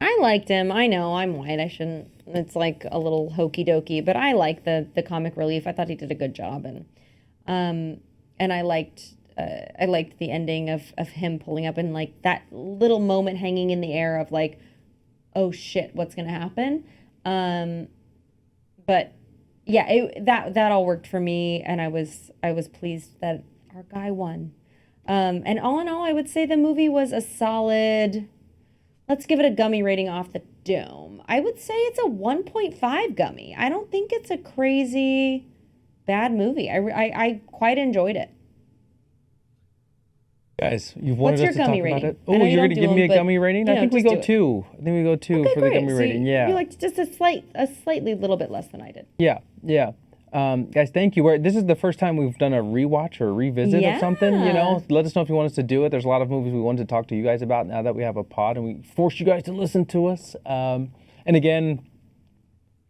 I liked him. I know I'm white. I shouldn't. It's like a little hokey dokey, but I like the comic relief. I thought he did a good job, and I liked the ending of him pulling up and like that little moment hanging in the air of like, oh shit, what's gonna happen? But yeah, that all worked for me, and I was pleased that our guy won. And all in all, I would say the movie was a solid. Let's give it a Gummy rating off the dome. I would say it's a 1.5 Gummy. I don't think it's a crazy bad movie. I quite enjoyed it. Guys, you've wanted us to talk about it. Oh, you're going to give me a Gummy rating? I think we go 2. I think we go 2 okay, for great. the Gummy rating. Yeah. You liked just a slightly little bit less than I did. Yeah. Guys, thank you. This is the first time we've done a rewatch or a revisit of something, Let us know if you want us to do it. There's a lot of movies we wanted to talk to you guys about now that we have a pod and we forced you guys to listen to us. And again,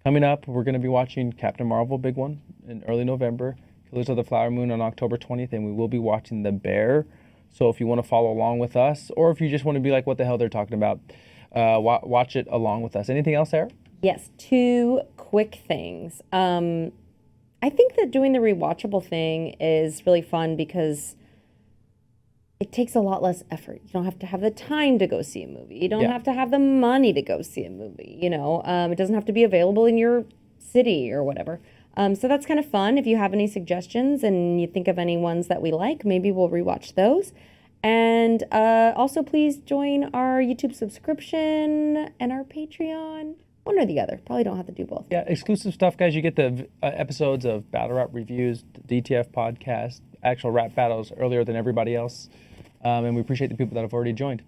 coming up, we're going to be watching Captain Marvel, big one, in early November. Killers of the Flower Moon on October 20th, and we will be watching The Bear. So if you want to follow along with us, or if you just want to be like, what the hell they're talking about, watch it along with us. Anything else, Sarah? Yes, 2 quick things. I think that doing the rewatchable thing is really fun because it takes a lot less effort. You don't have to have the time to go see a movie. You don't have to have the money to go see a movie. It doesn't have to be available in your city or whatever. So that's kind of fun. If you have any suggestions and you think of any ones that we like, maybe we'll rewatch those. And also, please join our YouTube subscription and our Patreon. One or the other. Probably don't have to do both. Yeah, exclusive stuff, guys. You get the episodes of Battle Rap Reviews, the DTF podcast, actual rap battles earlier than everybody else. And we appreciate the people that have already joined.